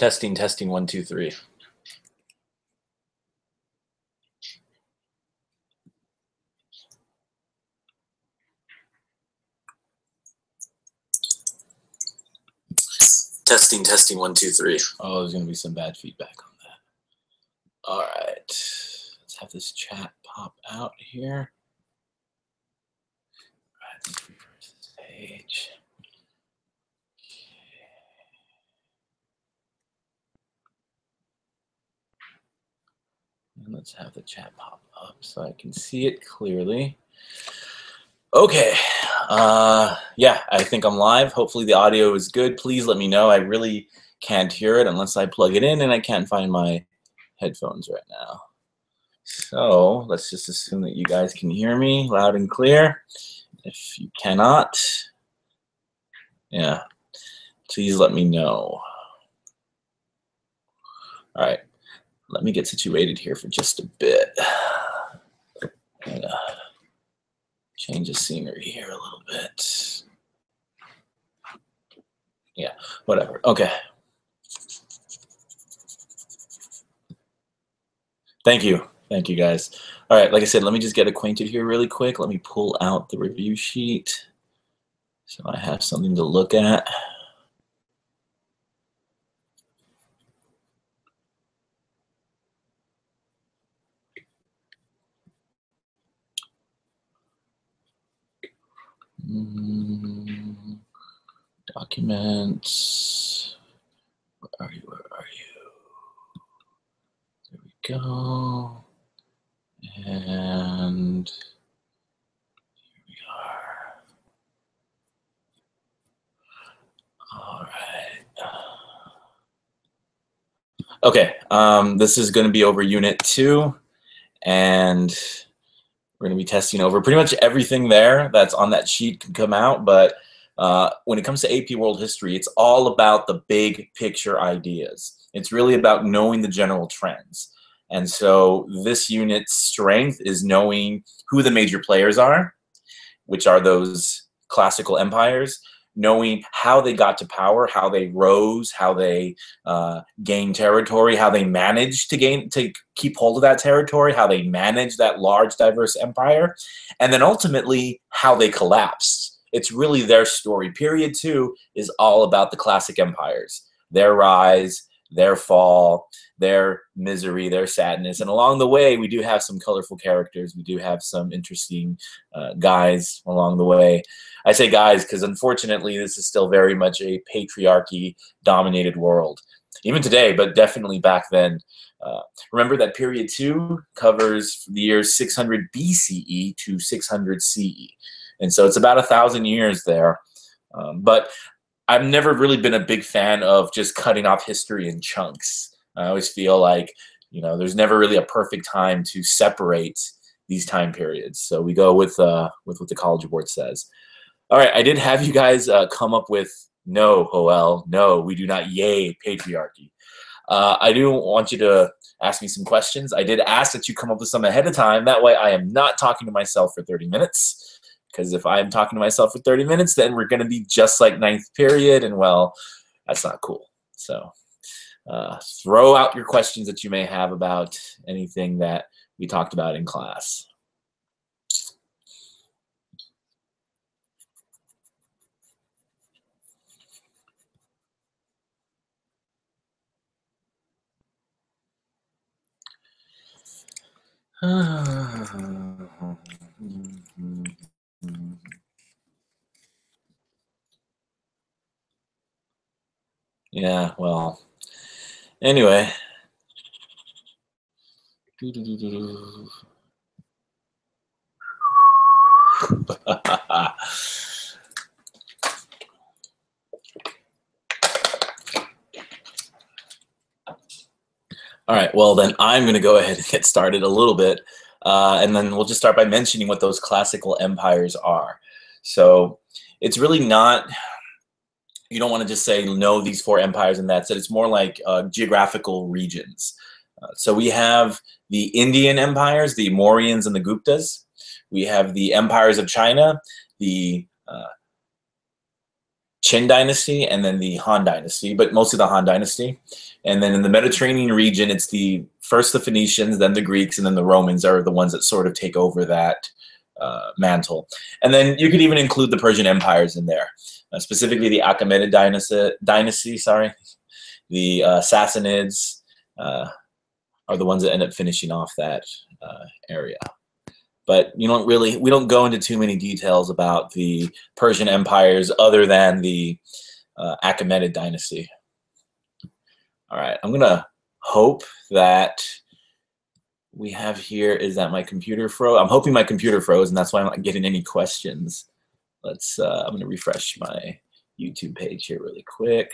Testing, testing, 1, 2, 3. Testing, testing, 1, 2, 3. Oh, there's going to be some bad feedback on that. All right. Let's have this chat pop out here. All right, let's refresh this page. And let's have the chat pop up so I can see it clearly. Okay. Yeah, I think I'm live. Hopefully the audio is good. Please let me know. I really can't hear it unless I plug it in, and I can't find my headphones right now. So let's just assume that you guys can hear me loud and clear. If you cannot, yeah, please let me know. All right, let me get situated here for just a bit. Change the scenery here a little bit. Yeah, whatever. Okay. Thank you. Thank you, guys. All right, like I said, let me just get acquainted here really quick. Let me pull out the review sheet so I have something to look at. Documents. Where are you? Where are you? There we go. And here we are. All right. Okay, this is going to be over Unit 2, and we're going to be testing over pretty much everything there that's on that sheet can come out, but when it comes to AP World History, it's all about the big picture ideas. It's really about knowing the general trends. And so this unit's strength is knowing who the major players are, which are those classical empires, knowing how they got to power, how they rose, how they gained territory, how they managed to keep hold of that territory, how they managed that large, diverse empire, and then ultimately how they collapsed. It's really their story. Period 2 is all about the classic empires, their rise, their fall, their misery, their sadness. And along the way, we do have some colorful characters. We do have some interesting guys along the way. I say guys because unfortunately, this is still very much a patriarchy-dominated world. Even today, but definitely back then. Remember that period 2 covers the years 600 BCE to 600 CE. And so it's about 1,000 years there. But I've never really been a big fan of just cutting off history in chunks. I always feel like, there's never really a perfect time to separate these time periods. So we go with what the College Board says. All right, I did have you guys come up with no, Joel, no, we do not yay patriarchy. I do want you to ask me some questions. I did ask that you come up with some ahead of time. That way I am not talking to myself for 30 minutes. Because if I'm talking to myself for 30 minutes, then we're going to be just like 9th period, and well, that's not cool. So throw out your questions that you may have about anything that we talked about in class. Yeah, well, anyway. All right, well, then I'm going to go ahead and get started a little bit. And then we'll just start by mentioning what those classical empires are. So it's really not, you don't want to just say, no, these 4 empires and that's it. It's more like geographical regions. So we have the Indian empires, the Mauryans and the Guptas. We have the empires of China, the Qin dynasty and then the Han dynasty, but mostly the Han dynasty. And then in the Mediterranean region, it's first the Phoenicians, then the Greeks, and then the Romans are the ones that sort of take over that mantle. And then you could even include the Persian empires in there, specifically the Achaemenid dynasty, sorry. The Sassanids are the ones that end up finishing off that area. But we don't go into too many details about the Persian empires other than the Achaemenid dynasty. All right, I'm gonna hope that we have here is that my computer froze. I'm hoping my computer froze, and that's why I'm not getting any questions. I'm gonna refresh my YouTube page here really quick.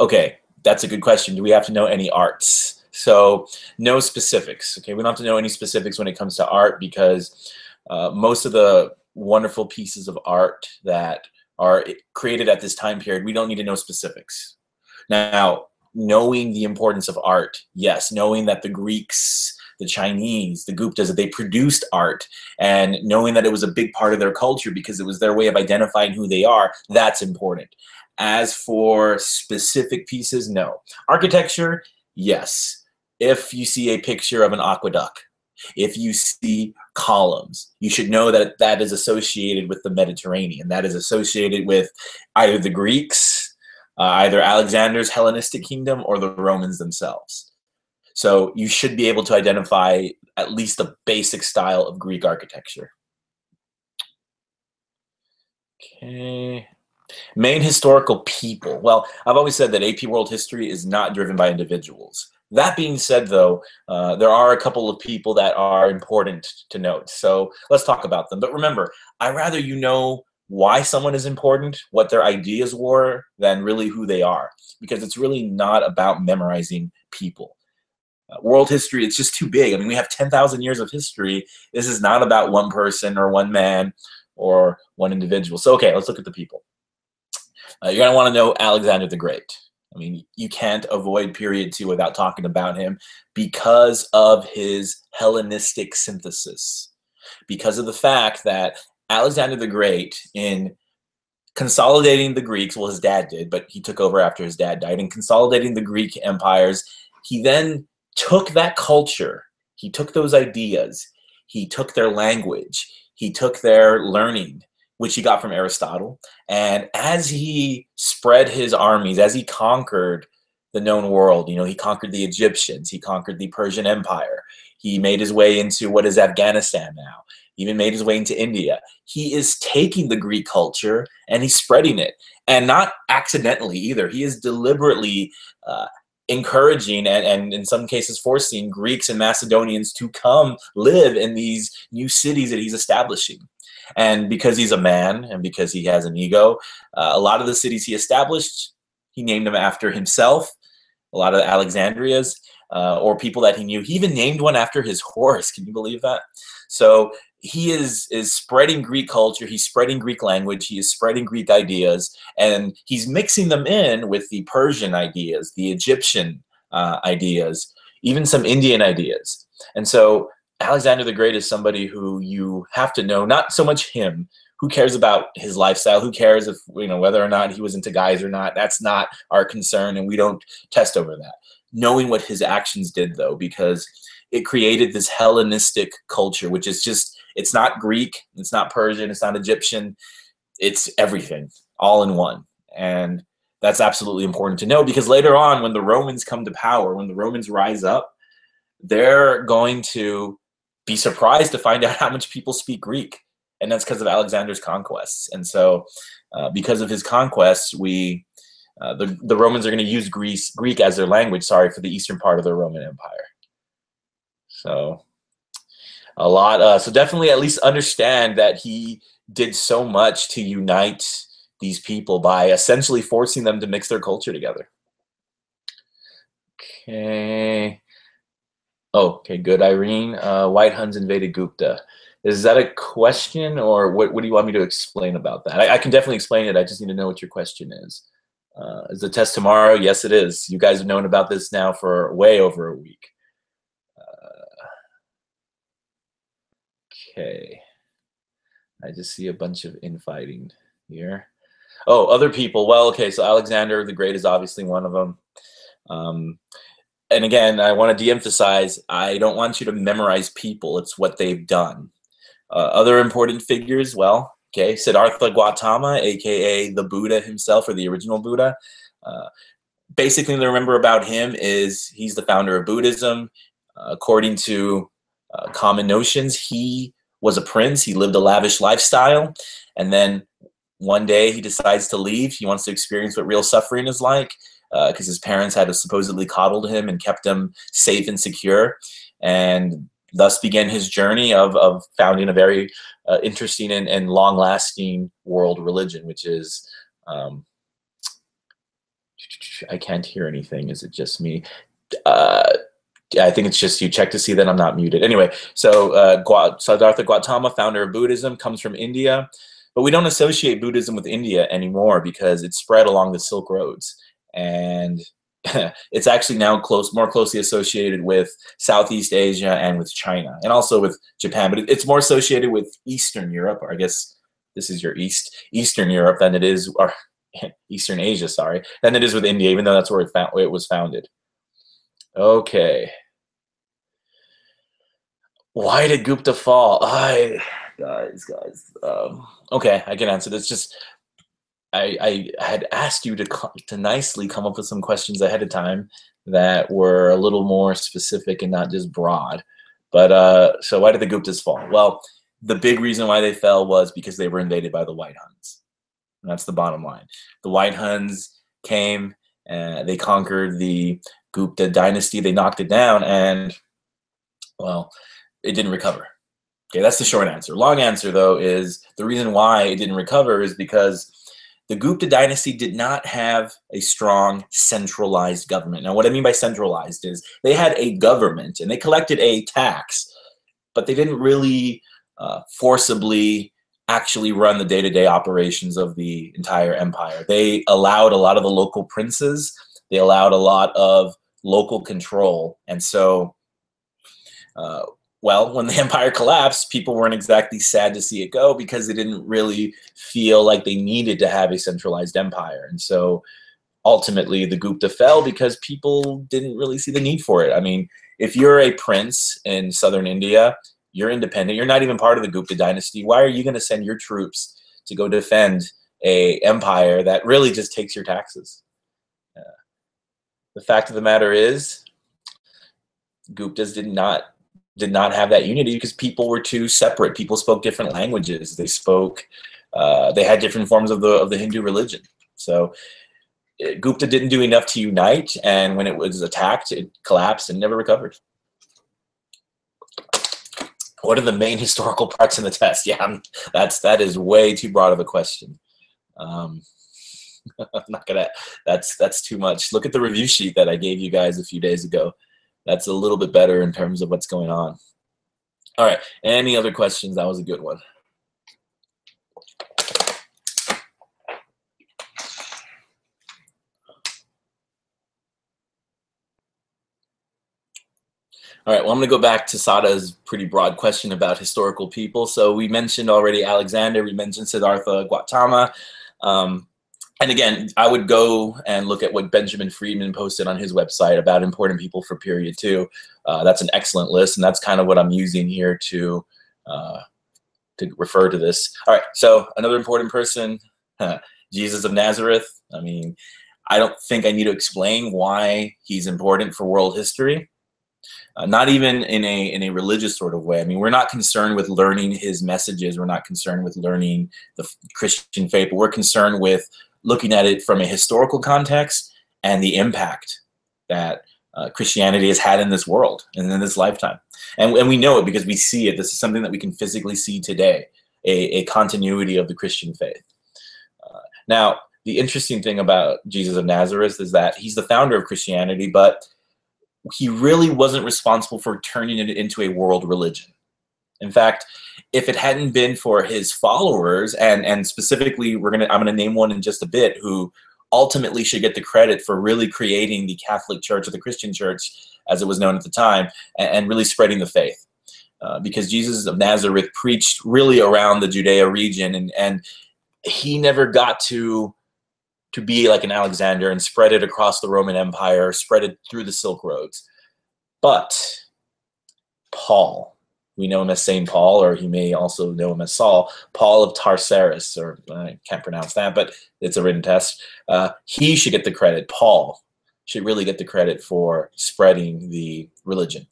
Okay, that's a good question. Do we have to know any arts? So no specifics, okay? We don't have to know any specifics when it comes to art because most of the wonderful pieces of art that are created at this time period, we don't need to know specifics. Now, knowing the importance of art, yes, knowing that the Greeks, the Chinese, the Guptas, that they produced art, and knowing that it was a big part of their culture because it was their way of identifying who they are, that's important. As for specific pieces, no. Architecture, yes. If you see a picture of an aqueduct, if you see columns, you should know that that is associated with the Mediterranean. That is associated with either the Greeks, either Alexander's Hellenistic kingdom, or the Romans themselves. So you should be able to identify at least the basic style of Greek architecture. Okay. Main historical people. Well, I've always said that AP World History is not driven by individuals. That being said, though, there are a couple of people that are important to note. So let's talk about them. But remember, I'd rather you know why someone is important, what their ideas were, than really who they are. Because it's really not about memorizing people. World history, it's just too big. I mean, we have 10,000 years of history. This is not about one person or one man or one individual. So, okay, let's look at the people. You're going to want to know Alexander the Great. I mean, you can't avoid period 2 without talking about him because of his Hellenistic synthesis. Because of the fact that Alexander the Great, in consolidating the Greeks, well, his dad did, but he took over after his dad died, in consolidating the Greek empires, he then took that culture, he took those ideas, he took their language, he took their learning, which he got from Aristotle. And as he spread his armies, as he conquered the known world, he conquered the Egyptians, he conquered the Persian Empire, he made his way into what is Afghanistan now, he even made his way into India. He is taking the Greek culture and he's spreading it. And not accidentally either. He is deliberately encouraging and in some cases forcing Greeks and Macedonians to come live in these new cities that he's establishing. And because he's a man and because he has an ego, a lot of the cities he established, he named them after himself. A lot of the Alexandrias or people that he knew. He even named one after his horse. Can you believe that? So he is spreading Greek culture. He's spreading Greek language. He is spreading Greek ideas. And he's mixing them in with the Persian ideas, the Egyptian ideas, even some Indian ideas. And so Alexander the Great is somebody who you have to know, not so much him. Who cares about his lifestyle? Who cares if, whether or not he was into guys or not? That's not our concern, and we don't test over that. Knowing what his actions did, though, because it created this Hellenistic culture, which is just, it's not Greek, it's not Persian, it's not Egyptian. It's everything, all in one. And that's absolutely important to know, because later on, when the Romans come to power, when the Romans rise up, they're going to be surprised to find out how much people speak Greek. And that's because of Alexander's conquests. And so because of his conquests, the Romans are going to use Greek as their language, for the eastern part of the Roman Empire. So a lot. So definitely at least understand that he did so much to unite these people by essentially forcing them to mix their culture together. Okay. Oh, okay, good, Irene. White Huns invaded Gupta. Is that a question, or what do you want me to explain about that? I can definitely explain it. I just need to know what your question is. Is the test tomorrow? Yes, it is. You guys have known about this now for way over a week. Okay. I just see a bunch of infighting here. Oh, other people. Well, okay, so Alexander the Great is obviously one of them. And again, I want to de-emphasize, I don't want you to memorize people. It's what they've done. Other important figures, well, okay, Siddhartha Gautama, aka the Buddha himself, or the original Buddha. Basically, to remember about him is he's the founder of Buddhism. According to common notions, he was a prince. He lived a lavish lifestyle. And then one day he decides to leave. He wants to experience what real suffering is like, because his parents had supposedly coddled him and kept him safe and secure. And thus began his journey of founding a very interesting and long-lasting world religion, which is, I can't hear anything. Is it just me? I think it's just you. Check to see that I'm not muted. Anyway, so Siddhartha Gautama, founder of Buddhism, comes from India. But we don't associate Buddhism with India anymore because it spread along the Silk Roads. And it's actually now more closely associated with Southeast Asia and with China, and also with Japan. But it's more associated with Eastern Europe, or I guess this is your Eastern Europe, than it is, or Eastern Asia, sorry, than it is with India, even though that's where it was founded. Okay. Why did Gupta fall? Guys. Okay, I can answer this. Just I had asked you to nicely come up with some questions ahead of time that were a little more specific and not just broad. But so why did the Guptas fall? Well, the big reason why they fell was because they were invaded by the White Huns. And that's the bottom line. The White Huns came, they conquered the Gupta dynasty, they knocked it down, and, well, it didn't recover. Okay, that's the short answer. Long answer, though, is the reason why it didn't recover is because the Gupta dynasty did not have a strong centralized government. Now, what I mean by centralized is they had a government and they collected a tax, but they didn't really forcibly actually run the day-to-day operations of the entire empire. They allowed a lot of the local princes, they allowed a lot of local control. And so, well, when the empire collapsed, people weren't exactly sad to see it go because they didn't really feel like they needed to have a centralized empire. And so ultimately the Gupta fell because people didn't really see the need for it. I mean, if you're a prince in southern India, you're independent, you're not even part of the Gupta dynasty. Why are you going to send your troops to go defend a empire that really just takes your taxes? The fact of the matter is, Guptas did not have that unity because people were too separate. People spoke different languages. They spoke, they had different forms of the Hindu religion. So Gupta didn't do enough to unite, and when it was attacked, it collapsed and never recovered. What are the main historical parts in the test? Yeah, that is way too broad of a question. I'm not gonna. That's too much. Look at the review sheet that I gave you guys a few days ago. That's a little bit better in terms of what's going on. All right. Any other questions? That was a good one. All right, well, I'm going to go back to Sada's pretty broad question about historical people. So we mentioned already Alexander, we mentioned Siddhartha Gautama. And again, I would go and look at what Benjamin Friedman posted on his website about important people for period 2. That's an excellent list, and that's kind of what I'm using here to refer to this. All right, so another important person, Jesus of Nazareth. I mean, I don't think I need to explain why he's important for world history. Not even in a religious sort of way. I mean, we're not concerned with learning his messages. We're not concerned with learning the Christian faith, but we're concerned with looking at it from a historical context and the impact that Christianity has had in this world and in this lifetime. And we know it because we see it. This is something that we can physically see today, a continuity of the Christian faith. Now, the interesting thing about Jesus of Nazareth is that he's the founder of Christianity, but he really wasn't responsible for turning it into a world religion. In fact, if it hadn't been for his followers, and specifically, I'm gonna name one in just a bit, who ultimately should get the credit for really creating the Catholic Church, or the Christian Church, as it was known at the time, and really spreading the faith. because Jesus of Nazareth preached really around the Judea region, and he never got to be like an Alexander and spread it across the Roman Empire, spread it through the Silk Roads. But Paul, we know him as St. Paul, or you may also know him as Saul, Paul of Tarsus, or I can't pronounce that, but it's a written test. He should get the credit. Paul should really get the credit for spreading the religion.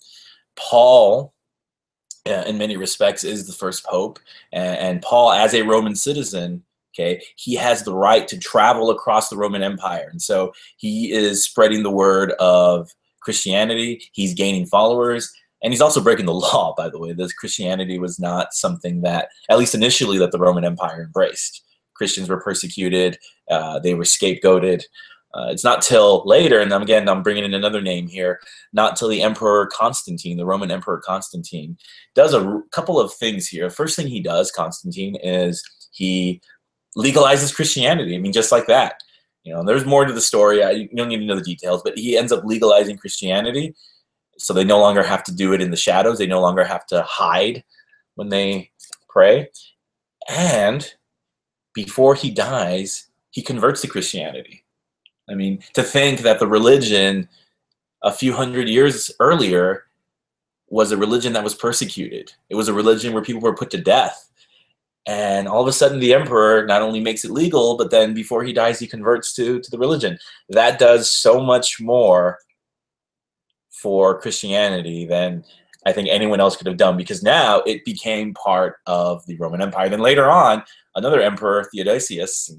Paul, in many respects, is the first pope, and Paul, as a Roman citizen, okay, he has the right to travel across the Roman Empire. And so he is spreading the word of Christianity. He's gaining followers. And he's also breaking the law, by the way. This Christianity was not something that, at least initially, that the Roman Empire embraced. Christians were persecuted. They were scapegoated. It's not till later, and again, I'm bringing in another name here, not till the Emperor Constantine, the Roman Emperor Constantine, does a couple of things here. First thing he does, Constantine, is he legalizes Christianity. I mean, just like that. You know, there's more to the story. You don't need to know the details, but he ends up legalizing Christianity. So they no longer have to do it in the shadows. They no longer have to hide when they pray. And before he dies, he converts to Christianity. I mean, to think that the religion a few hundred years earlier was a religion that was persecuted. It was a religion where people were put to death. And all of a sudden, the emperor not only makes it legal, but then before he dies, he converts to the religion. That does so much more for Christianity than I think anyone else could have done, because now it became part of the Roman Empire. Then later on, another emperor, Theodosius,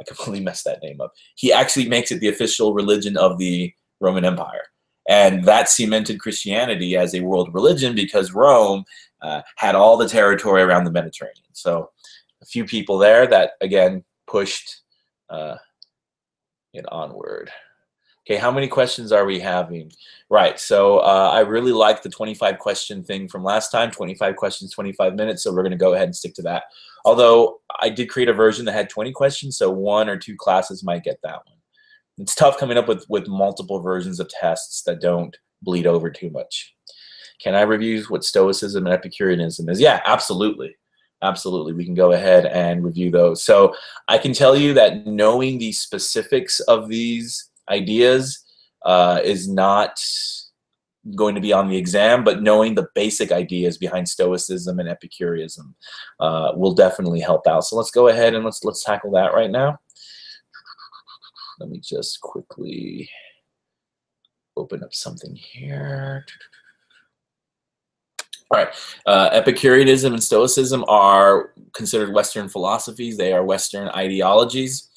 I completely messed that name up, he actually makes it the official religion of the Roman Empire. And that cemented Christianity as a world religion because Rome had all the territory around the Mediterranean. So a few people there that, again, pushed it onward. Okay, how many questions are we having? Right, so I really like the 25 question thing from last time, 25 questions, 25 minutes, so we're gonna go ahead and stick to that. Although I did create a version that had 20 questions, so 1 or 2 classes might get that one. It's tough coming up with multiple versions of tests that don't bleed over too much. Can I review what Stoicism and Epicureanism is? Yeah, absolutely. Absolutely, we can go ahead and review those. So I can tell you that knowing the specifics of these ideas is not going to be on the exam, but knowing the basic ideas behind Stoicism and Epicureanism will definitely help out. So let's go ahead and let's tackle that right now. Let me just quickly open up something here. All right, Epicureanism and Stoicism are considered Western philosophies. They are Western ideologies.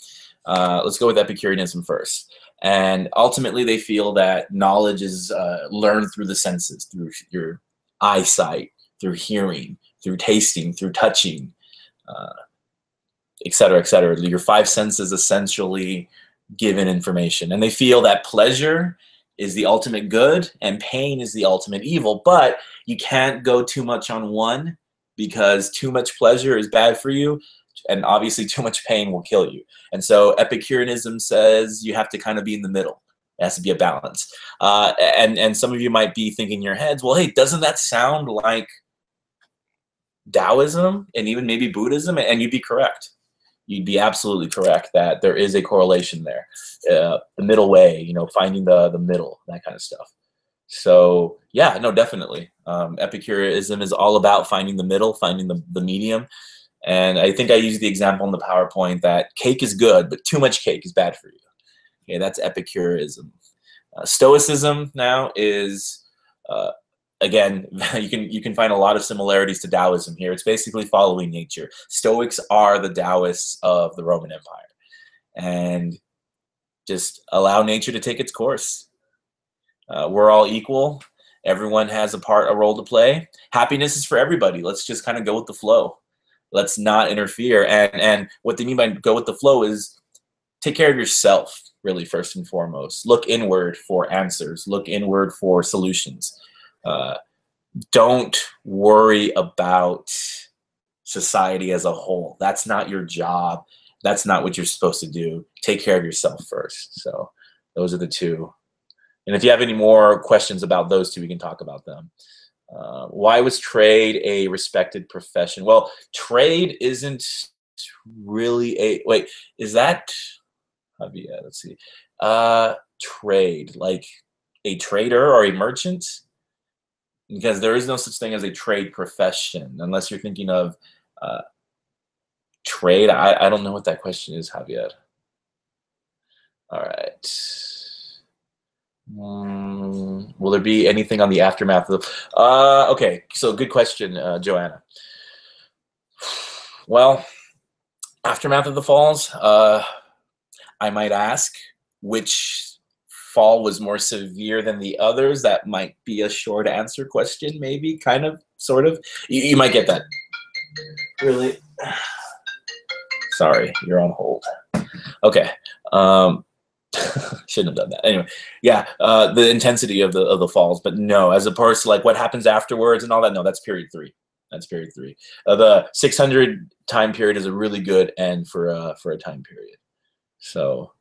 Let's go with Epicureanism first. And ultimately, they feel that knowledge is learned through the senses, through your eyesight, through hearing, through tasting, through touching, et cetera, et cetera. Your 5 senses essentially given information. And they feel that pleasure is the ultimate good and pain is the ultimate evil. But you can't go too much on one, because too much pleasure is bad for you. And obviously too much pain will kill you. And so Epicureanism says you have to kind of be in the middle. It has to be a balance. And some of you might be thinking in your heads, well, hey, doesn't that sound like Taoism and even maybe Buddhism? And you'd be correct. You'd be absolutely correct that there is a correlation there. The middle way, you know, finding the middle, that kind of stuff. So yeah, no, definitely. Epicureanism is all about finding the middle, finding the medium. And I think I used the example in the PowerPoint that cake is good, but too much cake is bad for you. Okay, that's Epicureanism. Stoicism now is, again, you can find a lot of similarities to Taoism here. It's basically following nature. Stoics are the Taoists of the Roman Empire. And just allow nature to take its course. We're all equal. Everyone has a role to play. Happiness is for everybody. Let's just kind of go with the flow. Let's not interfere. And what they mean by go with the flow is take care of yourself, really, first and foremost. Look inward for answers. Look inward for solutions. Don't worry about society as a whole. That's not your job. That's not what you're supposed to do. Take care of yourself first. So those are the two. And if you have any more questions about those two, we can talk about them. Why was trade a respected profession? Well, trade isn't really a wait. Is that Javier? Let's see. Trade like a trader or a merchant, because there is no such thing as a trade profession unless you're thinking of uh, trade. I don't know what that question is, Javier. All right. Will there be anything on the aftermath of the? Okay, so good question, Joanna. Well, aftermath of the falls. I might ask which fall was more severe than the others. That might be a short answer question, maybe, kind of, sort of. You might get that. Really? Sorry, you're on hold. Okay. Shouldn't have done that. Anyway, yeah, the intensity of the falls, but no, as opposed to like what happens afterwards and all that. No, that's period 3. That's period 3. The 600 time period is a really good end for a time period. So,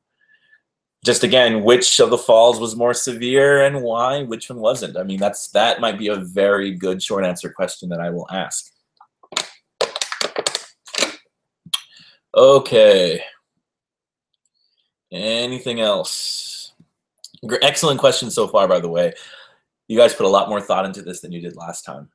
just again, which of the falls was more severe and why? Which one wasn't? I mean, that might be a very good short answer question that I will ask. Okay. Anything else? Excellent question so far, by the way. You guys put a lot more thought into this than you did last time.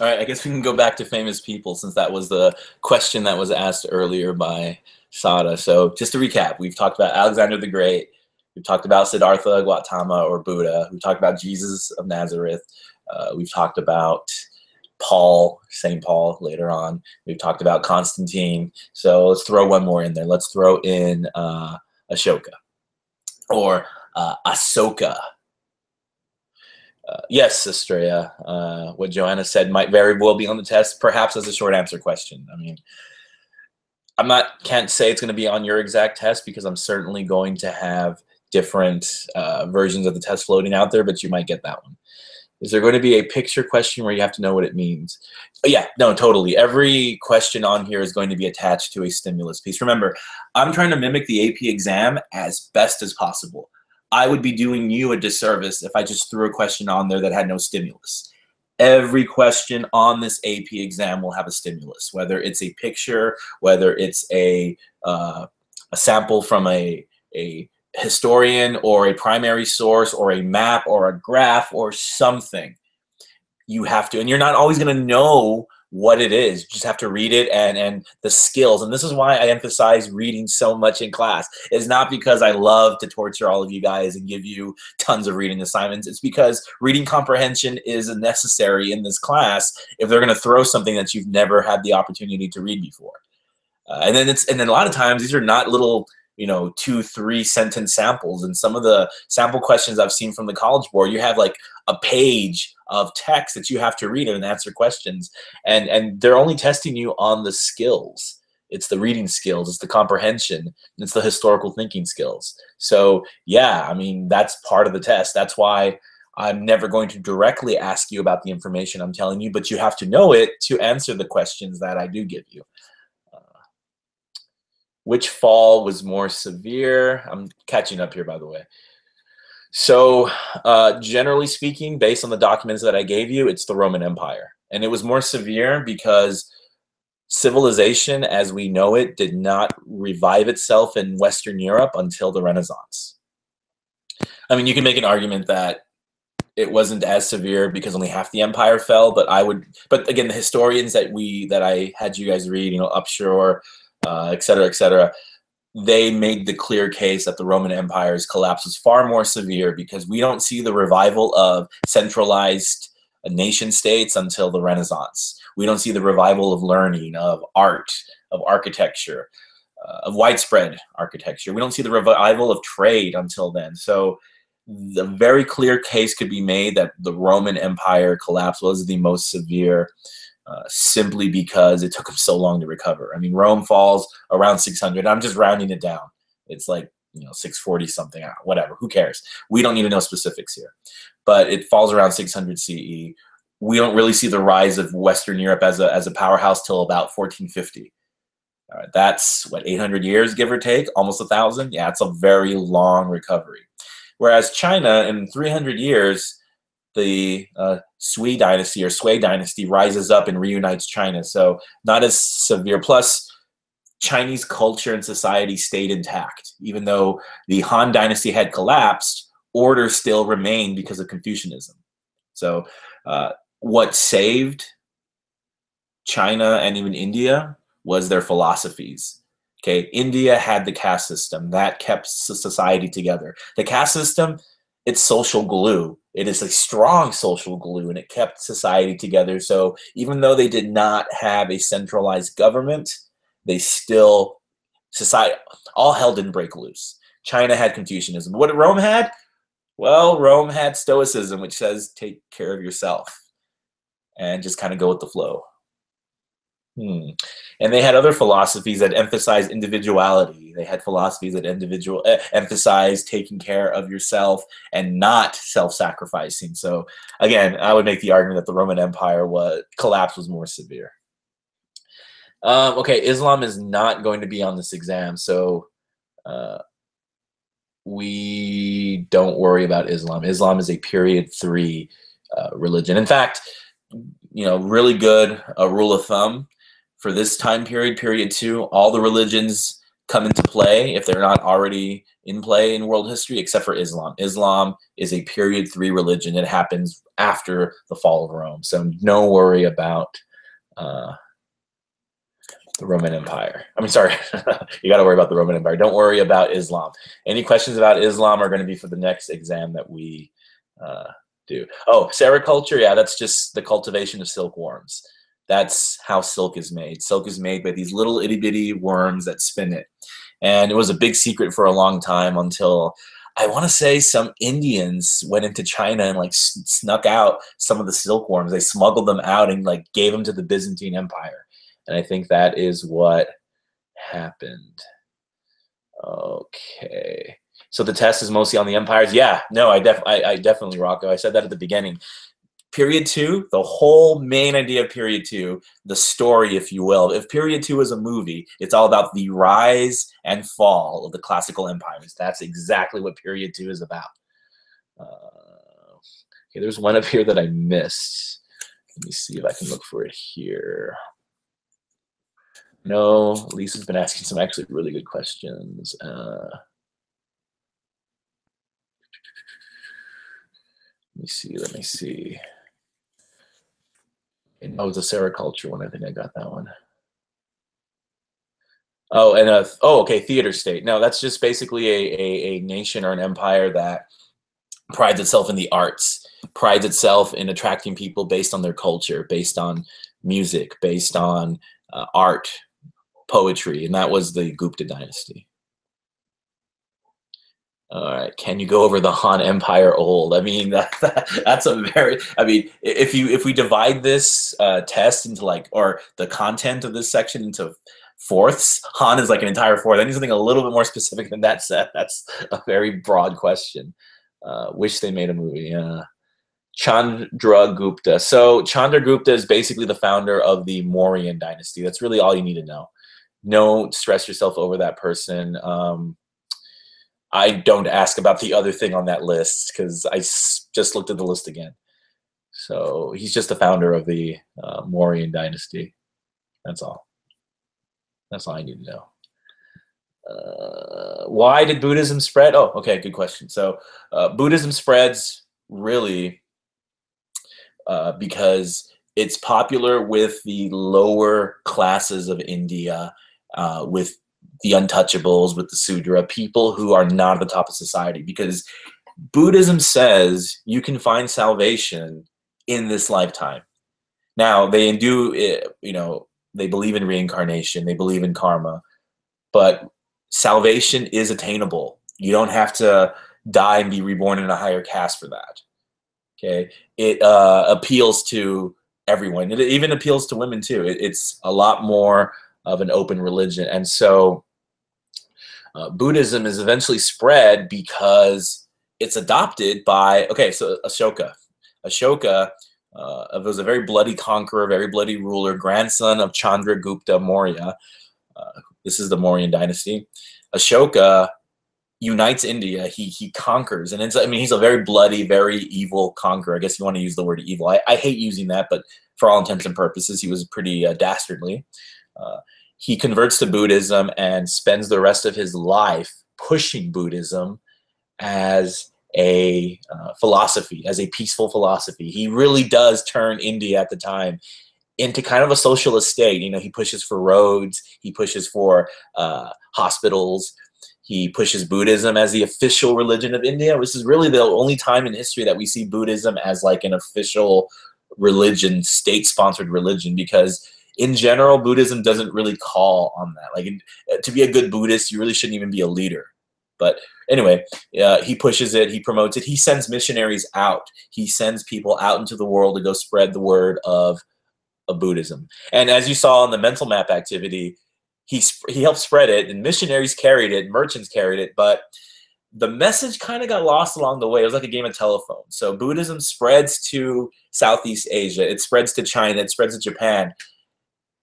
All right, I guess we can go back to famous people since that was the question that was asked earlier by Sada. So just to recap, we've talked about Alexander the Great. We've talked about Siddhartha Gautama or Buddha. We've talked about Jesus of Nazareth. We've talked about Paul, St. Paul later on. We've talked about Constantine. So let's throw one more in there. Let's throw in Ashoka or Ahsoka. Yes, Estrella. What Joanna said might very well be on the test, perhaps as a short answer question. I mean, can't say it's going to be on your exact test because I'm certainly going to have different versions of the test floating out there, but you might get that one. Is there going to be a picture question where you have to know what it means? Yeah, no, totally. Every question on here is going to be attached to a stimulus piece. Remember, I'm trying to mimic the AP exam as best as possible. I would be doing you a disservice if I just threw a question on there that had no stimulus. Every question on this AP exam will have a stimulus, whether it's a picture, whether it's a sample from a historian or a primary source or a map or a graph or something. You have to, and you're not always going to know what it is. You just have to read it and the skills. And this is why I emphasize reading so much in class. It's not because I love to torture all of you guys and give you tons of reading assignments. It's because reading comprehension is necessary in this class if they're going to throw something that you've never had the opportunity to read before. And then a lot of times these are not little 2-3 sentence samples. And some of the sample questions I've seen from the College Board, you have like a page of text that you have to read and answer questions. And they're only testing you on the skills. It's the reading skills, it's the comprehension, it's the historical thinking skills. So yeah, I mean, that's part of the test. That's why I'm never going to directly ask you about the information I'm telling you, but you have to know it to answer the questions that I do give you. Which fall was more severe? I'm catching up here, by the way. So generally speaking, based on the documents that I gave you, it's the Roman Empire. And it was more severe because civilization as we know it did not revive itself in Western Europe until the Renaissance. I mean, you can make an argument that it wasn't as severe because only half the empire fell, but again, the historians that I had you guys read, Upshur, et cetera, they made the clear case that the Roman Empire's collapse was far more severe because we don't see the revival of centralized nation states until the Renaissance. We don't see the revival of learning, of art, of architecture, of widespread architecture. We don't see the revival of trade until then. So the very clear case could be made that the Roman Empire collapse was the most severe simply because it took them so long to recover. I mean, Rome falls around 600. I'm just rounding it down. It's like 640 something, whatever. Who cares? We don't need to know specifics here. But it falls around 600 CE. we don't really see the rise of Western Europe as a powerhouse till about 1450. All right, that's what, 800 years, give or take, almost 1,000. Yeah, it's a very long recovery. Whereas China, in 300 years, the Sui dynasty or Sui dynasty rises up and reunites China. So not as severe. Plus, Chinese culture and society stayed intact. Even though the Han dynasty had collapsed, order still remained because of Confucianism. So what saved China and even India was their philosophies. Okay, India had the caste system that kept society together. The caste system, it's social glue. It is a strong social glue, and it kept society together. So even though they did not have a centralized government, they still, society, all hell didn't break loose. China had Confucianism. What did Rome had? Well, Rome had Stoicism, which says take care of yourself and just kind of go with the flow. And they had other philosophies that emphasized individuality. They had philosophies that emphasize taking care of yourself and not self-sacrificing. So again, I would make the argument that the Roman Empire collapse was more severe. Okay, Islam is not going to be on this exam, so we don't worry about Islam. Islam is a period 3 religion. In fact, really good rule of thumb. For this time period, period 2, all the religions come into play if they're not already in play in world history, except for Islam. Islam is a period 3 religion. It happens after the fall of Rome. So no worry about the Roman Empire. I mean, sorry, you got to worry about the Roman Empire. Don't worry about Islam. Any questions about Islam are going to be for the next exam that we do. Oh, sericulture, yeah, that's just the cultivation of silkworms. That's how silk is made. Silk is made by these little itty bitty worms that spin it. And it was a big secret for a long time until, I want to say, some Indians went into China and like snuck out some of the silkworms. They smuggled them out and like gave them to the Byzantine Empire. And I think that is what happened. Okay. So the test is mostly on the empires. Yeah, no, I definitely, Rocco. I said that at the beginning. Period 2, the whole main idea of period 2, the story, if you will. If period 2 is a movie, it's all about the rise and fall of the classical empires. That's exactly what period 2 is about. Okay, there's one up here that I missed. Let me see if I can look for it here. No, Lisa's been asking some actually really good questions. Let me see. Oh, the sericulture one. I think I got that one. Oh, and okay, theater state. No, that's just basically a nation or an empire that prides itself in the arts, prides itself in attracting people based on their culture, based on music, based on art, poetry, and that was the Gupta dynasty. All right, can you go over the Han Empire old? I mean, that's a very. I mean, if we divide this test into or the content of this section into fourths, Han is like an entire fourth. I need something a little bit more specific than that, Seth. That's a very broad question. Wish they made a movie. Chandragupta. So Chandragupta is basically the founder of the Mauryan dynasty. That's really all you need to know. Don't stress yourself over that person. I don't ask about the other thing on that list because I just looked at the list again. So he's just the founder of the Mauryan dynasty. That's all. That's all I need to know. Why did Buddhism spread? Oh, okay, good question. So Buddhism spreads really because it's popular with the lower classes of India, with the untouchables, with the Sudra, people who are not at the top of society, because Buddhism says you can find salvation in this lifetime. Now, they do, they believe in reincarnation, they believe in karma, but salvation is attainable. You don't have to die and be reborn in a higher caste for that. Okay, it appeals to everyone. It even appeals to women too. It's a lot more of an open religion, and so Buddhism is eventually spread because it's adopted by, so Ashoka. Ashoka was a very bloody conqueror, very bloody ruler, grandson of Chandragupta Maurya. This is the Mauryan dynasty. Ashoka unites India. He conquers, and I mean, he's a very bloody, very evil conqueror. I guess you want to use the word evil. I hate using that, but for all intents and purposes, he was pretty dastardly. He converts to Buddhism and spends the rest of his life pushing Buddhism as a philosophy, as a peaceful philosophy. He really does turn India at the time into kind of a socialist state. You know, he pushes for roads, he pushes for hospitals, he pushes Buddhism as the official religion of India. This is really the only time in history that we see Buddhism as like an official religion, state-sponsored religion, because in general, Buddhism doesn't really call on that. Like, to be a good Buddhist, you really shouldn't even be a leader. But anyway, he pushes it, he promotes it, he sends missionaries out. He sends people out into the world to go spread the word of Buddhism. And as you saw in the mental map activity, he helped spread it, and missionaries carried it, merchants carried it, but the message kind of got lost along the way. It was like a game of telephone. So Buddhism spreads to Southeast Asia, it spreads to China, it spreads to Japan.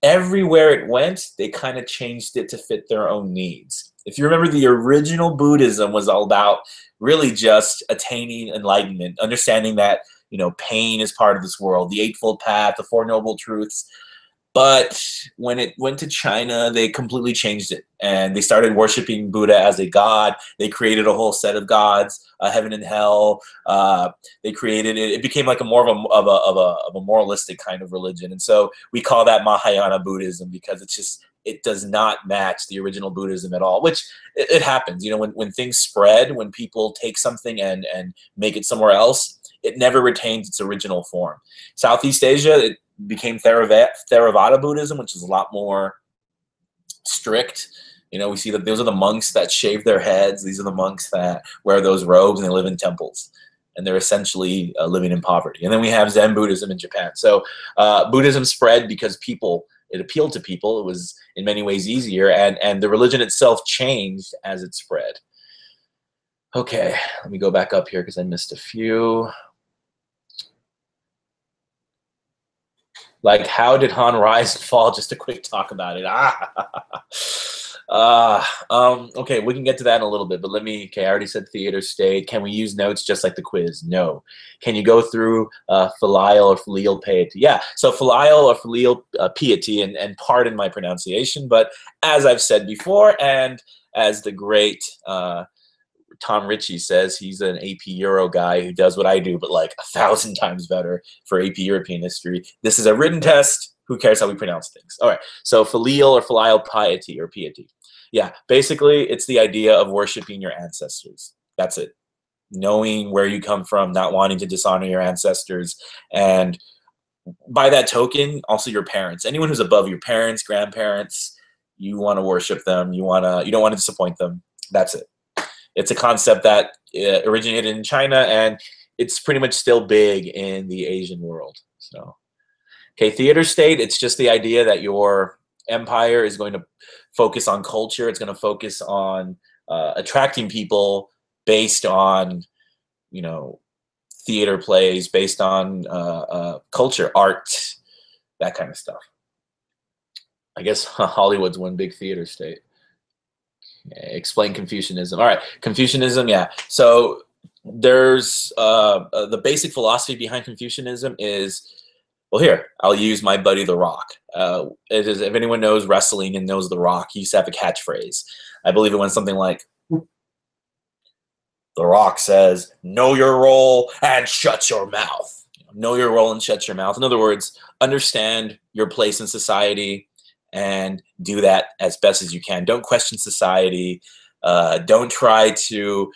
Everywhere it went, they kind of changed it to fit their own needs. If you remember, the original Buddhism was all about really just attaining enlightenment, understanding that, you know, pain is part of this world, the Eightfold Path, the Four Noble Truths. But when it went to China, they completely changed it, and they started worshiping Buddha as a god. They created a whole set of gods, heaven and hell. They created it. It became like a more of a moralistic kind of religion, and so we call that Mahayana Buddhism, because it does not match the original Buddhism at all. Which it happens, you know, when things spread, when people take something and make it somewhere else, it never retains its original form. Southeast Asia, it became Theravada Buddhism, which is a lot more strict. You know, we see that those are the monks that shave their heads. These are the monks that wear those robes, and they live in temples, and they're essentially living in poverty. And then we have Zen Buddhism in Japan. So Buddhism spread because it appealed to people. It was in many ways easier, and the religion itself changed as it spread. Okay, let me go back up here because I missed a few. Like, how did Han rise and fall? Just a quick talk about it. Okay, we can get to that in a little bit, but I already said theater state. Can we use notes just like the quiz? No. Can you go through filial or filial piety? Yeah, so filial or filial piety, and pardon my pronunciation, but as I've said before, and as the great Tom Ritchie says, he's an AP Euro guy who does what I do, but like 1,000 times better for AP European history. This is a written test. Who cares how we pronounce things? All right, so filial or filial piety or piety. Yeah, basically it's the idea of worshiping your ancestors. That's it. Knowing where you come from, not wanting to dishonor your ancestors, and by that token, also your parents. Anyone who's above your parents, grandparents, you want to worship them. You don't want to disappoint them. That's it. It's a concept that originated in China, and it's pretty much still big in the Asian world. So, okay, theater state, it's just the idea that your empire is going to focus on culture. It's going to focus on attracting people based on, you know, theater plays, based on culture, art, that kind of stuff. I guess Hollywood's one big theater state. Explain Confucianism. All right, Confucianism, yeah. So there's the basic philosophy behind Confucianism is, well, here, I'll use my buddy The Rock. If anyone knows wrestling and knows The Rock, he used to have a catchphrase. I believe it went something like, The Rock says, know your role and shut your mouth. Know your role and shut your mouth. In other words, understand your place in society and do that as best as you can. Don't question society. Don't try to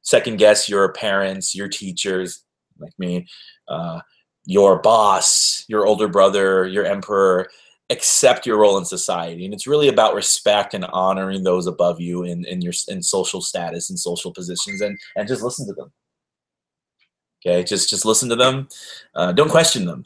second guess your parents, your teachers, like me, your boss, your older brother, your emperor. Accept your role in society. And it's really about respect and honoring those above you in social status and social positions, and just listen to them. Okay, just listen to them. Don't question them.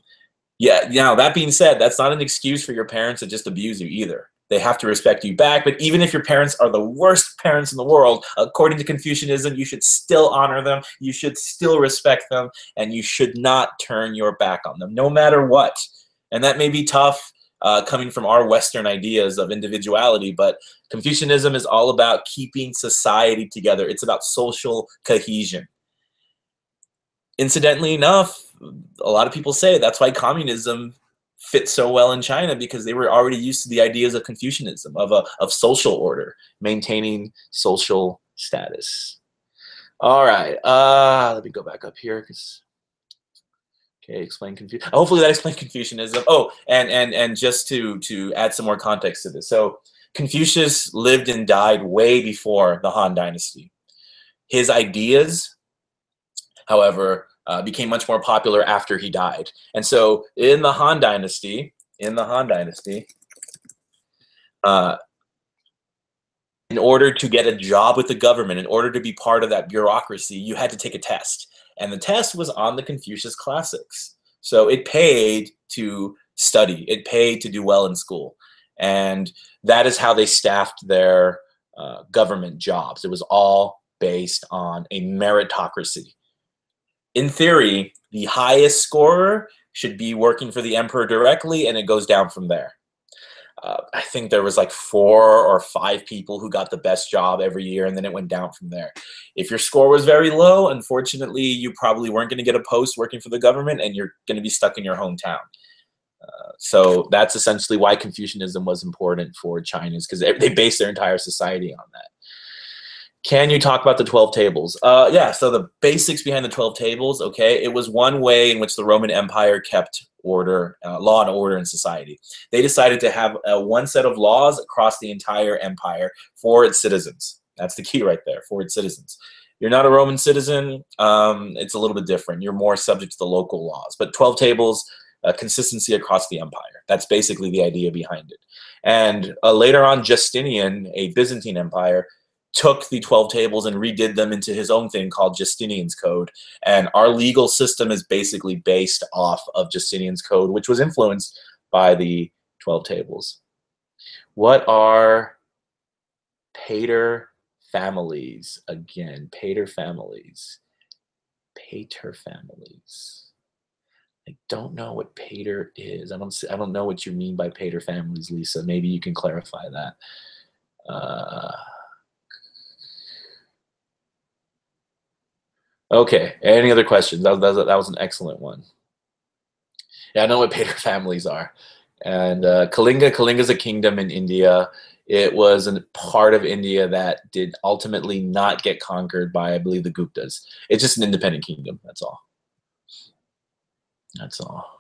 Yeah, now that being said, that's not an excuse for your parents to just abuse you either. they have to respect you back. But even if your parents are the worst parents in the world, according to Confucianism, you should still honor them, you should still respect them, and you should not turn your back on them, no matter what. And that may be tough coming from our Western ideas of individuality, but Confucianism is all about keeping society together. It's about social cohesion. Incidentally enough, a lot of people say that's why communism fit so well in China, because they were already used to the ideas of Confucianism, of social order, maintaining social status. All right, let me go back up here because. Okay, explain Confucianism. Hopefully that explains Confucianism. Oh, and just to add some more context to this. So Confucius lived and died way before the Han Dynasty. His ideas, however, became much more popular after he died. And so in the Han Dynasty, in order to get a job with the government, in order to be part of that bureaucracy, you had to take a test. And the test was on the Confucius Classics. So it paid to study. It paid to do well in school. And that is how they staffed their government jobs. It was all based on a meritocracy. In theory, the highest scorer should be working for the emperor directly, and it goes down from there. I think there was like 4 or 5 people who got the best job every year, and then it went down from there. If your score was very low, unfortunately, you probably weren't going to get a post working for the government, and you're going to be stuck in your hometown. So that's essentially why Confucianism was important for Chinese, because they based their entire society on that. Can you talk about the 12 tables? Yeah, so the basics behind the 12 tables, okay, it was one way in which the Roman Empire kept order, law and order in society. They decided to have one set of laws across the entire empire for its citizens. That's the key right there, for its citizens. You're not a Roman citizen, it's a little bit different. You're more subject to the local laws. But 12 tables, consistency across the empire. That's basically the idea behind it. And later on, Justinian, a Byzantine empire, took the 12 tables and redid them into his own thing called Justinian's Code. And our legal system is basically based off of Justinian's Code, which was influenced by the 12 tables. What are pater families? Again, pater families. Pater families. I don't know what pater is. I don't know what you mean by pater families, Lisa. Maybe you can clarify that. Okay, any other questions? That was an excellent one. Yeah, I know what pater families are. And Kalinga is a kingdom in India. It was a part of India that did ultimately not get conquered by, I believe, the Guptas. It's just an independent kingdom, that's all. That's all.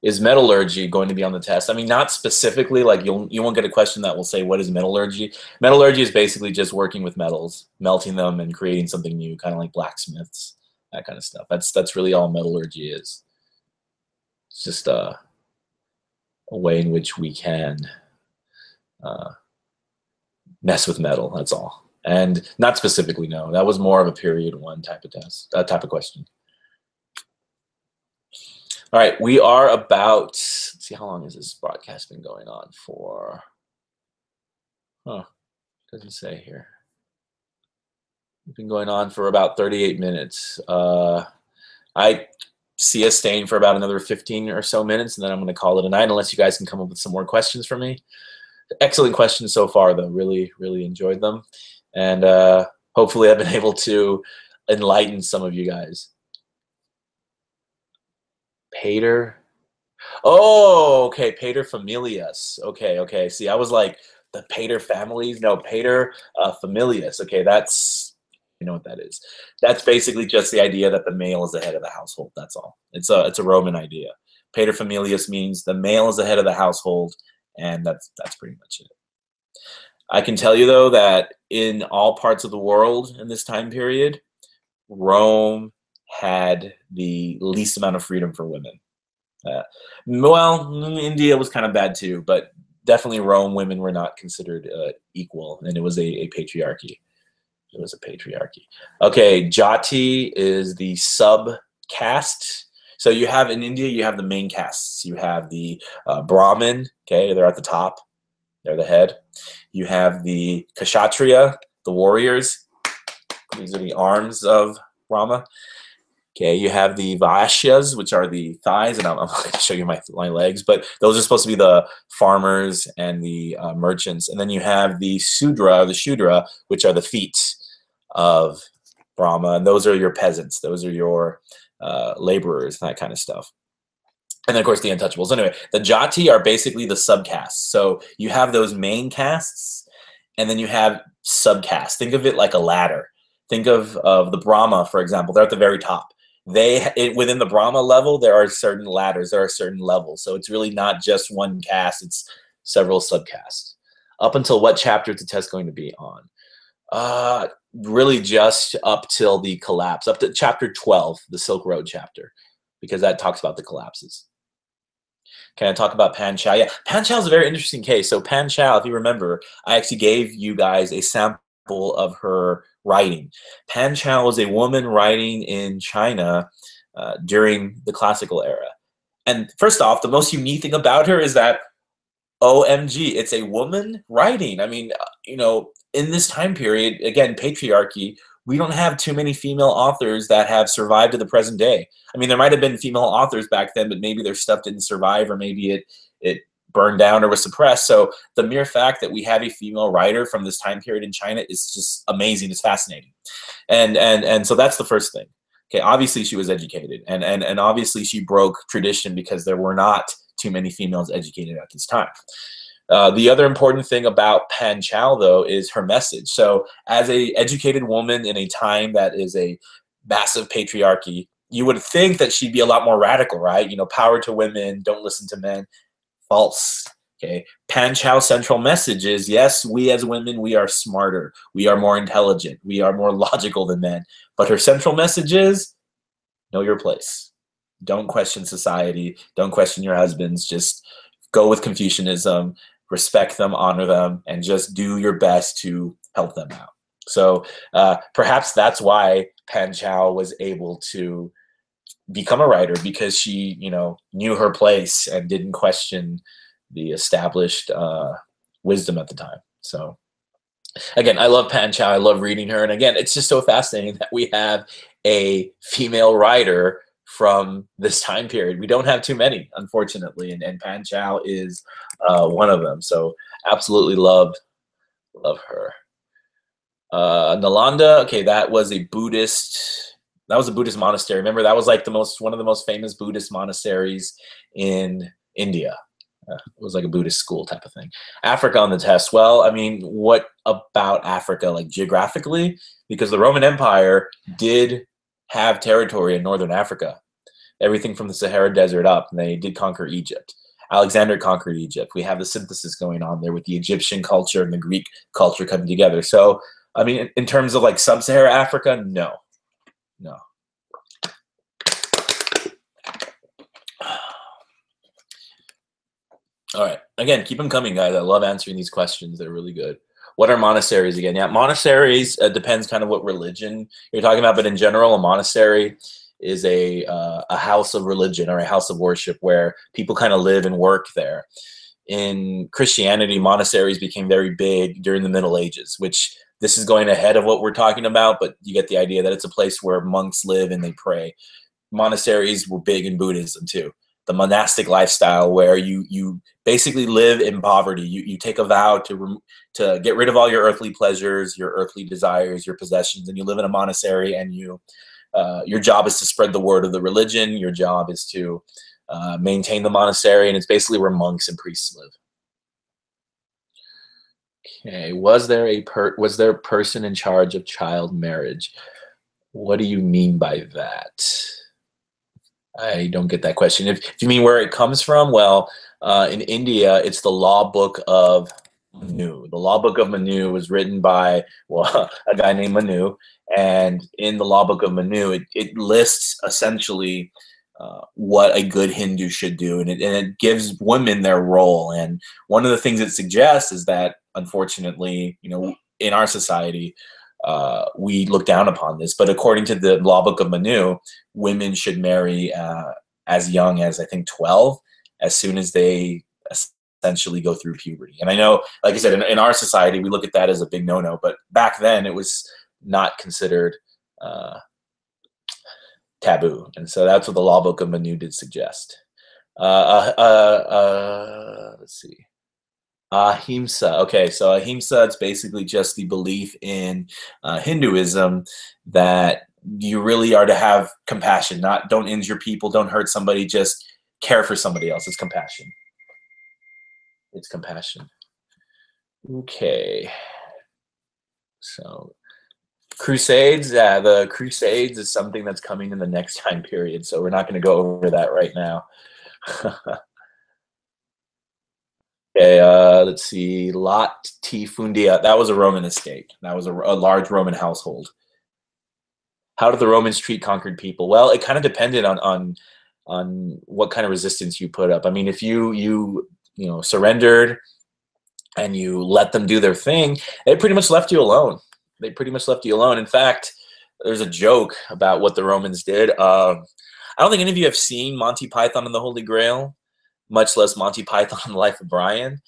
Is metallurgy going to be on the test? I mean, not specifically, like you won't get a question that will say, what is metallurgy? Metallurgy is basically just working with metals, melting them and creating something new, kind of like blacksmiths, that kind of stuff. That's really all metallurgy is. It's just a way in which we can mess with metal, that's all. And not specifically, no. That was more of a period 1 type of test, type of question. All right, we are about, let's see, how long has this broadcast been going on for? Huh, doesn't say here. It's been going on for about 38 minutes. I see us staying for about another 15 or so minutes, and then I'm going to call it a night, unless you guys can come up with some more questions for me. Excellent questions so far, though. Really, really enjoyed them. And hopefully I've been able to enlighten some of you guys. Pater. Oh, okay. Pater familias. Okay. See, I was like, the pater families. No, pater familias. Okay, that's, you know what that is. That's basically just the idea that the male is the head of the household. That's all. It's a Roman idea. Pater familias means the male is the head of the household, and that's pretty much it. I can tell you, though, that in all parts of the world in this time period, Rome had the least amount of freedom for women. Well, India was kind of bad too, but definitely Rome, women were not considered equal, and it was a patriarchy. It was a patriarchy. Okay, Jati is the subcaste. So you have in India, you have the main castes. You have the Brahmin, okay, they're at the top, they're the head. You have the Kshatriya, the warriors. These are the arms of Brahma. Okay, you have the Vaishyas, which are the thighs, and I'm going to show you my legs, but those are supposed to be the farmers and the merchants. And then you have the Shudra, which are the feet of Brahma, and those are your peasants. Those are your laborers, that kind of stuff. And then, of course, the untouchables. Anyway, the Jati are basically the subcastes. So you have those main castes, and then you have subcastes. Think of it like a ladder. Think of the Brahma, for example. They're at the very top. Within the Brahma level, there are certain ladders, there are certain levels. So it's really not just one caste, it's several subcastes. Up until what chapter is the test going to be on? Really just up till the collapse, up to chapter 12, the Silk Road chapter, because that talks about the collapses. Can I talk about Pan Chao? Yeah, Pan Chao is a very interesting case. So Pan Chao, if you remember, I actually gave you guys a sample of her writing. Pan Chao was a woman writing in China during the classical era. And first off, the most unique thing about her is that, OMG, it's a woman writing. I mean, you know, in this time period, again, patriarchy, we don't have too many female authors that have survived to the present day. I mean, there might have been female authors back then, but maybe their stuff didn't survive, or maybe it burned down or was suppressed. So the mere fact that we have a female writer from this time period in China is just amazing. It's fascinating. And so that's the first thing. Okay, obviously she was educated, and obviously she broke tradition because there were not too many females educated at this time. The other important thing about Pan Chao, though, is her message. So as a educated woman in a time that is a massive patriarchy, you would think that she'd be a lot more radical, right? You know, power to women, don't listen to men. False. Okay. Pan Chao's central message is, yes, we as women, we are smarter. We are more intelligent. We are more logical than men. But her central message is, know your place. Don't question society. Don't question your husbands. Just go with Confucianism, respect them, honor them, and just do your best to help them out. So perhaps that's why Pan Chao was able to become a writer, because she, you know, knew her place and didn't question the established wisdom at the time. So again, I love Pan Chao. I love reading her. And again, it's just so fascinating that we have a female writer from this time period. We don't have too many, unfortunately, and Pan Chao is one of them. So absolutely love her. Nalanda, okay, that was a Buddhist monastery. Remember, that was like one of the most famous Buddhist monasteries in India. It was like a Buddhist school type of thing. Africa on the test. Well, I mean, what about Africa, like geographically? Because the Roman Empire did have territory in northern Africa, everything from the Sahara Desert up, and they did conquer Egypt. Alexander conquered Egypt. We have the synthesis going on there with the Egyptian culture and the Greek culture coming together. So, I mean, in terms of like sub-Sahara Africa, no. All right. Again, keep them coming, guys. I love answering these questions. They're really good. What are monasteries again? Yeah, monasteries depends kind of what religion you're talking about, but in general, a monastery is a house of religion or a house of worship where people kind of live and work there. In Christianity, monasteries became very big during the Middle Ages, which this is going ahead of what we're talking about, but you get the idea that it's a place where monks live and they pray. Monasteries were big in Buddhism too. The monastic lifestyle where you basically live in poverty. You take a vow to get rid of all your earthly pleasures, your earthly desires, your possessions, and you live in a monastery, and your job is to spread the word of the religion. Your job is to maintain the monastery, and it's basically where monks and priests live. Okay, was there a person in charge of child marriage? What do you mean by that? I don't get that question. If you mean where it comes from, well, in India, it's the Law Book of Manu. The Law Book of Manu was written by, well, a guy named Manu, and in the Law Book of Manu, it lists essentially what a good Hindu should do, and it gives women their role. And one of the things it suggests is that, unfortunately, you know, in our society, we look down upon this, but according to the Law Book of Manu, women should marry as young as I think 12, as soon as they essentially go through puberty. And I know, like I said, in our society, we look at that as a big no-no, but back then it was not considered taboo. And so that's what the Law Book of Manu did suggest. Let's see. Ahimsa. Okay, so ahimsa, it's basically just the belief in Hinduism that you really are to have compassion, not don't injure people, don't hurt somebody, just care for somebody else. It's compassion. It's compassion. Okay. So Crusades, the Crusades is something that's coming in the next time period, so we're not going to go over that right now. Okay, let's see. Latifundia, that was a Roman estate. That was a large Roman household. How did the Romans treat conquered people? Well, it kind of depended on what kind of resistance you put up. I mean, if you surrendered and you let them do their thing, they pretty much left you alone. They pretty much left you alone. In fact, there's a joke about what the Romans did. I don't think any of you have seen Monty Python and the Holy Grail, much less Monty Python and the Life of Brian.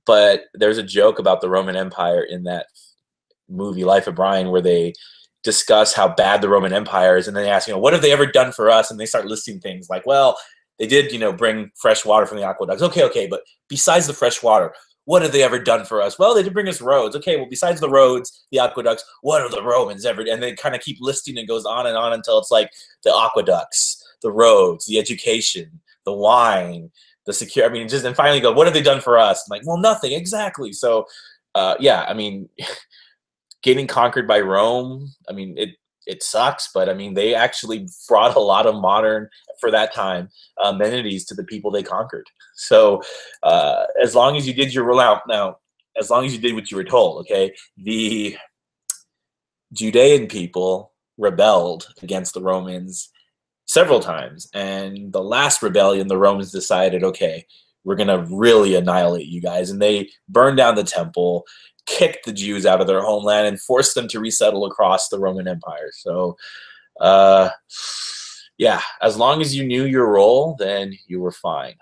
But there's a joke about the Roman Empire in that movie, Life of Brian, where they discuss how bad the Roman Empire is, and then they ask, what have they ever done for us? And they start listing things like, well, they did, bring fresh water from the aqueducts. Okay, but besides the fresh water, what have they ever done for us? Well, they did bring us roads. Okay, well, besides the roads, the aqueducts, what have the Romans ever done? And they kind of keep listing, and goes on and on until it's like the aqueducts, the roads, the education, the wine, the secure. I mean, and finally go, what have they done for us? I'm like, well, nothing, exactly. So, yeah, I mean, getting conquered by Rome, I mean, it sucks, but I mean, they actually brought a lot of modern, for that time, amenities to the people they conquered. So as long as you did your rollout, now, as long as you did what you were told, okay, the Judean people rebelled against the Romans several times. And the last rebellion, the Romans decided, okay, we're going to really annihilate you guys. And they burned down the temple, kicked the Jews out of their homeland, and forced them to resettle across the Roman Empire. So, yeah, as long as you knew your role, then you were fine.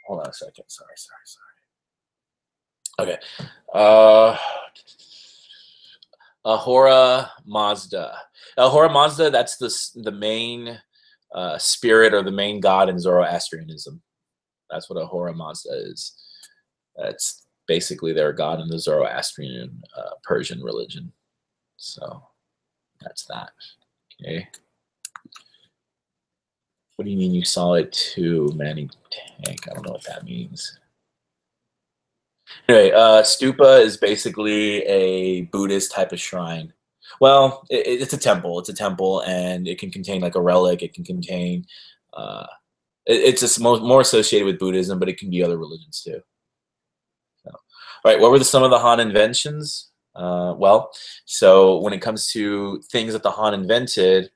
Hold on a second. Sorry. Okay. Ahura Mazda. Ahura Mazda, that's the main spirit or the main god in Zoroastrianism. That's what Ahura Mazda is. That's basically their god in the Zoroastrian Persian religion. So that's that. Okay. What do you mean you saw it too, Manny Tank? I don't know what that means. Anyway, stupa is basically a Buddhist type of shrine. Well, it's a temple. It's a temple, and it can contain like a relic. It can contain. It's just more associated with Buddhism, but it can be other religions too. So, all right, what were some of the Han inventions? Well, so when it comes to things that the Han invented,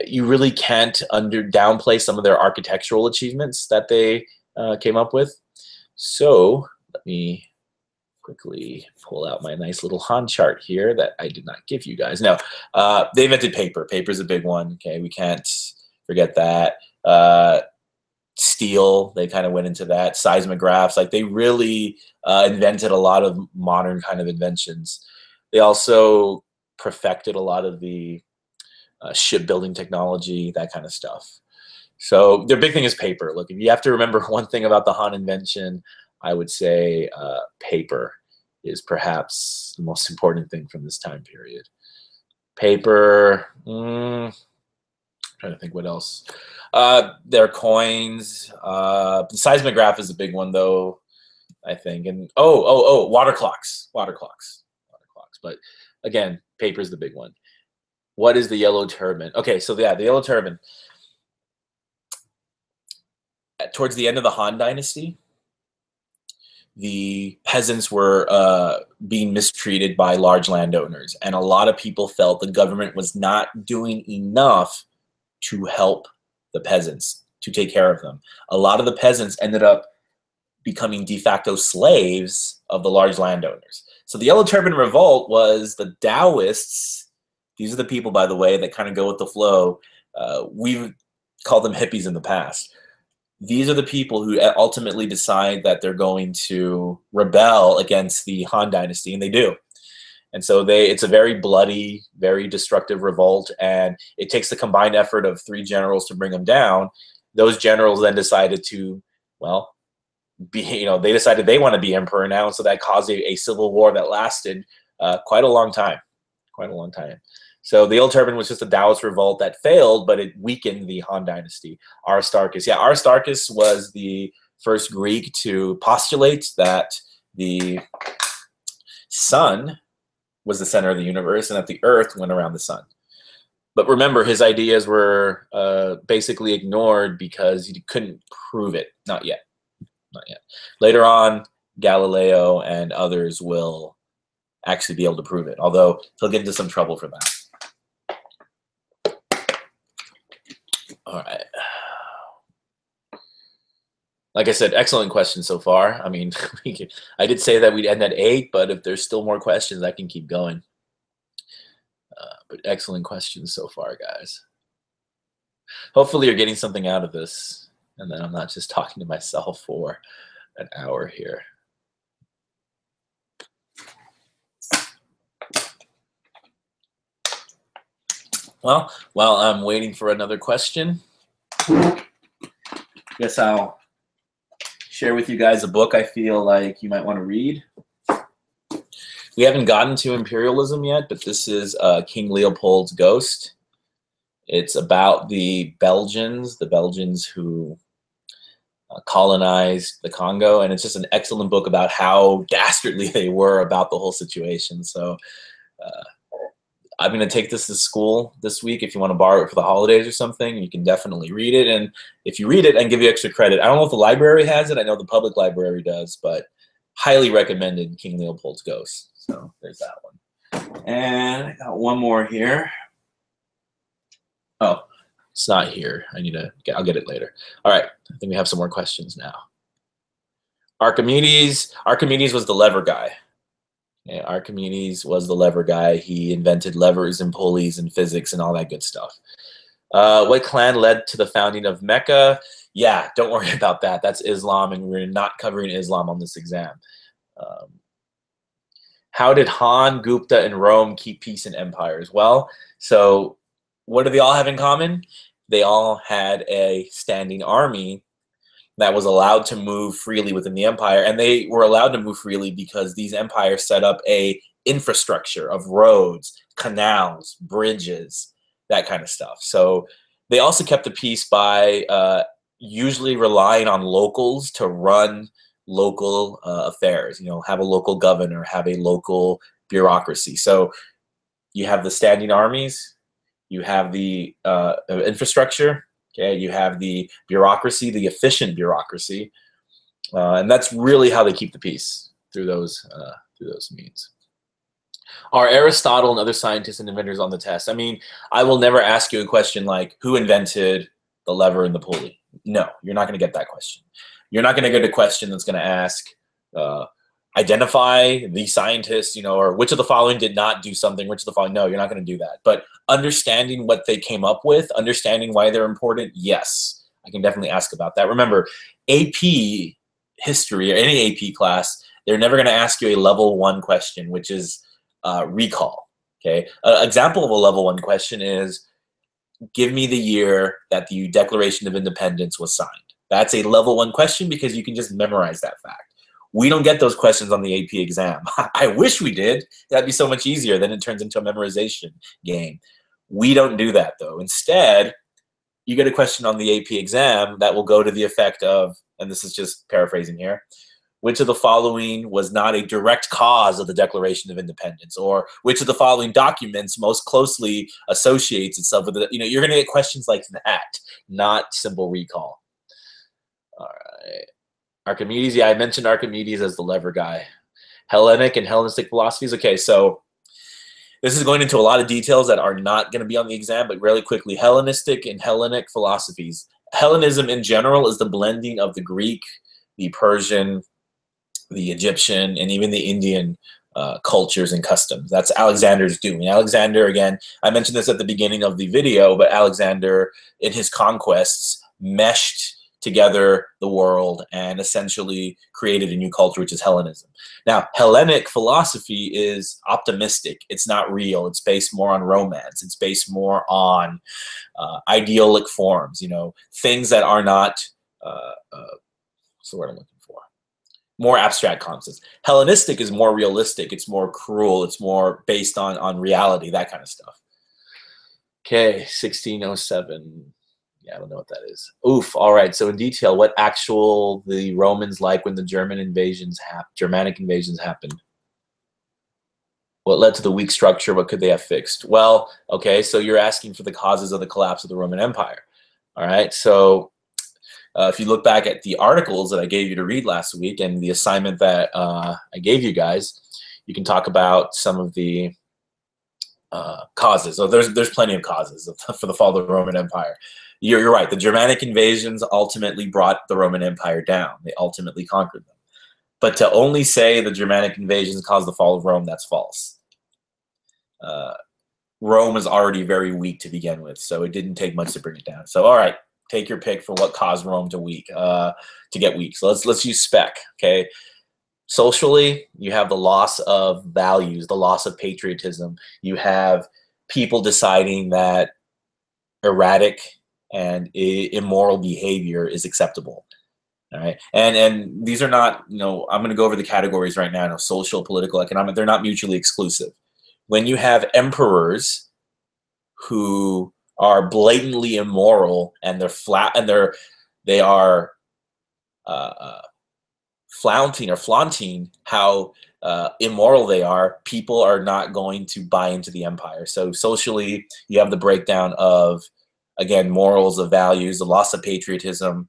you really can't downplay some of their architectural achievements that they came up with. So let me quickly pull out my nice little Han chart here that I did not give you guys. No, they invented paper. Paper is a big one. Okay, we can't forget that. Steel, they kind of went into that. Seismographs, like they really invented a lot of modern kind of inventions. They also perfected a lot of the shipbuilding technology, that kind of stuff. So their big thing is paper. Look, if you have to remember one thing about the Han invention, I would say paper is perhaps the most important thing from this time period. Paper, I'm trying to think what else. Their coins. The seismograph is a big one, though, I think. And water clocks. But again, paper is the big one. What is the yellow turban? Okay, so yeah, the yellow turban. Towards the end of the Han Dynasty, the peasants were being mistreated by large landowners, and a lot of people felt the government was not doing enough to help the peasants, to take care of them. A lot of the peasants ended up becoming de facto slaves of the large landowners. So the Yellow Turban Revolt was the Taoists. These are the people, by the way, that kind of go with the flow. We've called them hippies in the past. These are the people who ultimately decide that they're going to rebel against the Han Dynasty, and they do. And so it's a very bloody, very destructive revolt, and it takes the combined effort of 3 generals to bring them down. Those generals then decided to, well, they decided they want to be emperor now, and so that caused a civil war that lasted quite a long time. So the Old Turban was just a Taoist revolt that failed, but it weakened the Han Dynasty. Aristarchus, Aristarchus was the first Greek to postulate that the sun was the center of the universe and that the earth went around the sun. But remember, his ideas were basically ignored because he couldn't prove it. Not yet. Later on, Galileo and others will actually be able to prove it, although he'll get into some trouble for that. All right. Like I said, excellent questions so far. I mean, I did say that we'd end at 8, but if there's still more questions, I can keep going. But excellent questions so far, guys. Hopefully you're getting something out of this, and then I'm not just talking to myself for an hour here. Well, while I'm waiting for another question, guess I'll share with you guys a book I feel like you might want to read. We haven't gotten to imperialism yet, but this is King Leopold's Ghost. It's about the Belgians who colonized the Congo, and it's just an excellent book about how dastardly they were about the whole situation. So I'm going to take this to school this week. If you want to borrow it for the holidays or something, you can definitely read it. And if you read it, I can give you extra credit. I don't know if the library has it. I know the public library does, but highly recommended King Leopold's Ghost. So there's that one. And I got one more here. Oh, it's not here. I'll get it later. All right, I think we have some more questions now. Archimedes was the lever guy. Yeah, Archimedes was the lever guy. He invented levers and pulleys and physics and all that good stuff. What clan led to the founding of Mecca? Yeah, don't worry about that. That's Islam, and we're not covering Islam on this exam. How did Han, Gupta, and Rome keep peace in empires? Well, so what do they all have in common? They all had a standing army that was allowed to move freely within the empire, and they were allowed to move freely because these empires set up a infrastructure of roads, canals, bridges, that kind of stuff. So they also kept the peace by usually relying on locals to run local affairs, have a local governor, have a local bureaucracy. So you have the standing armies, you have the infrastructure, okay, you have the bureaucracy, the efficient bureaucracy, and that's really how they keep the peace through those means. Are Aristotle and other scientists and inventors on the test? I mean, I will never ask you a question like, who invented the lever and the pulley? No, you're not going to get that question. You're not going to get a question that's going to ask, identify the scientists, or which of the following did not do something, which of the following. No, you're not going to do that. But understanding what they came up with, understanding why they're important, yes, I can definitely ask about that. Remember, AP history or any AP class, they're never going to ask you a level 1 question, which is recall. Okay, an example of a level 1 question is, give me the year that the Declaration of Independence was signed. That's a level 1 question because you can just memorize that fact. We don't get those questions on the AP exam. I wish we did. That'd be so much easier. Then it turns into a memorization game. We don't do that, though. Instead, you get a question on the AP exam that will go to the effect of, and this is just paraphrasing here, which of the following was not a direct cause of the Declaration of Independence? Or which of the following documents most closely associates itself with it? You're going to get questions like that, not simple recall. All right. Archimedes, yeah, I mentioned Archimedes as the lever guy. Hellenic and Hellenistic philosophies. Okay, so this is going into a lot of details that are not going to be on the exam, but really quickly, Hellenistic and Hellenic philosophies. Hellenism in general is the blending of the Greek, the Persian, the Egyptian, and even the Indian cultures and customs. That's Alexander's doing. Alexander, again, I mentioned this at the beginning of the video, but Alexander, in his conquests, meshed together the world and essentially created a new culture, which is Hellenism. Now, Hellenic philosophy is optimistic. It's not real. It's based more on romance. It's based more on idealic forms, you know, things that are not, what's the word I'm looking for? More abstract concepts. Hellenistic is more realistic. It's more cruel. It's more based on reality, that kind of stuff. Okay, 1607. Yeah, I don't know what that is. Oof. All right. So in detail, what the Romans like when the Germanic invasions happened? What led to the weak structure? What could they have fixed? Well, okay. So you're asking for the causes of the collapse of the Roman Empire. All right. So if you look back at the articles that I gave you to read last week and the assignment that I gave you guys, you can talk about some of the causes. So there's plenty of causes for the fall of the Roman Empire. You're right. The Germanic invasions ultimately brought the Roman Empire down. They ultimately conquered them. But to only say the Germanic invasions caused the fall of Rome, that's false. Rome was already very weak to begin with, so it didn't take much to bring it down. So all right, take your pick for what caused Rome to get weak. So let's use spec. Okay. Socially, you have the loss of values, the loss of patriotism. You have people deciding that erratic and immoral behavior is acceptable. All right. And these are not, you know, I'm going to go over the categories right now. Social, political, economic, they're not mutually exclusive. When you have emperors who are blatantly immoral and they are flaunting how immoral they are, people are not going to buy into the empire. So socially, you have the breakdown of, again, morals, of values, the loss of patriotism.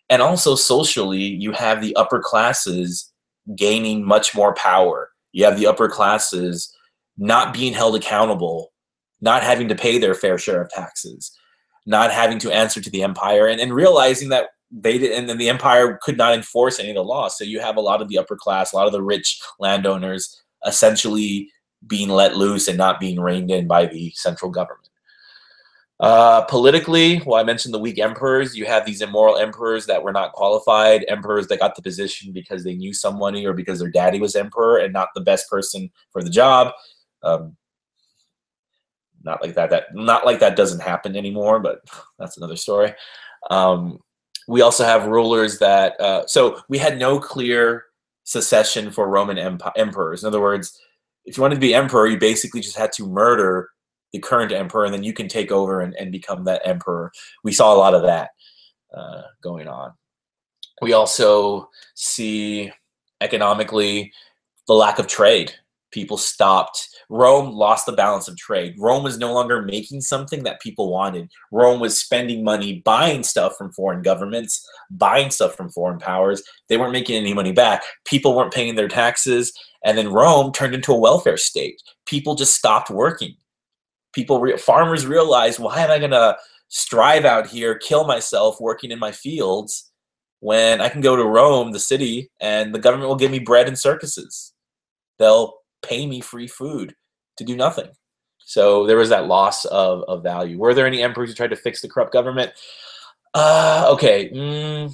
And also socially, you have the upper classes gaining much more power. You have the upper classes not being held accountable, not having to pay their fair share of taxes, not having to answer to the empire, and realizing that and then the empire could not enforce any of the laws. So you have a lot of the upper class, a lot of the rich landowners essentially being let loose and not being reined in by the central government. Politically, well, I mentioned the weak emperors. You have these immoral emperors that were not qualified, emperors that got the position because they knew somebody or because their daddy was emperor and not the best person for the job. Not like that doesn't happen anymore, but that's another story. We also have rulers that, so we had no clear succession for Roman emperors. In other words, if you wanted to be emperor, you basically just had to murder the current emperor, and then you can take over and become that emperor. We saw a lot of that going on. We also see economically the lack of trade. People stopped. Rome lost the balance of trade. Rome was no longer making something that people wanted. Rome was spending money buying stuff from foreign governments, buying stuff from foreign powers. They weren't making any money back. People weren't paying their taxes. And then Rome turned into a welfare state. People just stopped working. Farmers realized, why am I going to strive out here, kill myself working in my fields when I can go to Rome, the city, and the government will give me bread and circuses. They'll pay me free food to do nothing. So there was that loss of value. Were there any emperors who tried to fix the corrupt government? Okay.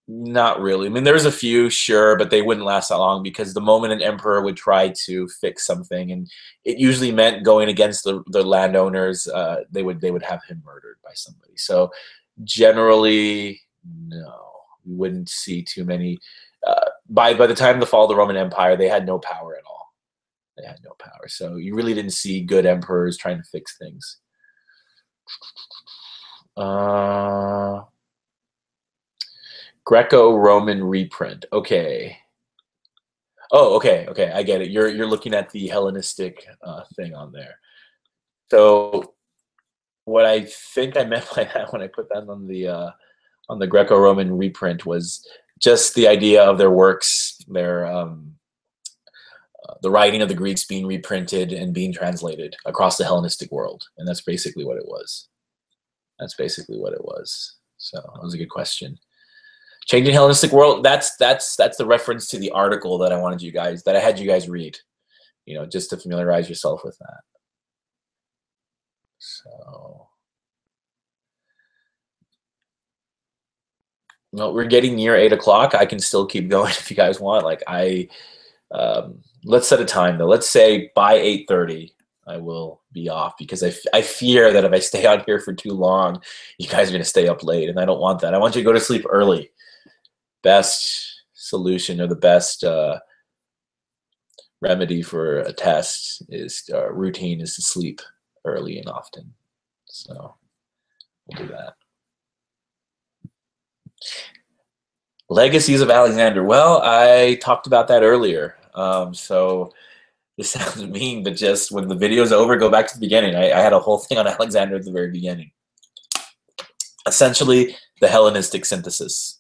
Not really. I mean, there was a few, sure, but they wouldn't last that long because the moment an emperor would try to fix something, and it usually meant going against the landowners, they would have him murdered by somebody. So generally, no, we wouldn't see too many. By the time of the fall of the Roman Empire, they had no power at all. They had no power. So you really didn't see good emperors trying to fix things. Greco-Roman reprint. Okay. Oh, okay. I get it. You're looking at the Hellenistic thing on there. So what I think I meant by that when I put that on the Greco-Roman reprint was just the idea of their works, the writing of the Greeks being reprinted and being translated across the Hellenistic world, and that's basically what it was. So that was a good question. Changing Hellenistic world. That's the reference to the article that I had you guys read. just to familiarize yourself with that. So, no, we're getting near 8 o'clock. I can still keep going if you guys want. Let's set a time though. Let's say by 8:30, I will be off because I fear that if I stay out here for too long, you guys are going to stay up late, and I don't want that. I want you to go to sleep early. Best solution or the best remedy for a test is routine is to sleep early and often. So we'll do that. Legacies of Alexander. Well, I talked about that earlier. So this sounds mean, but just when the video's over, go back to the beginning. I had a whole thing on Alexander at the very beginning. Essentially, the Hellenistic synthesis.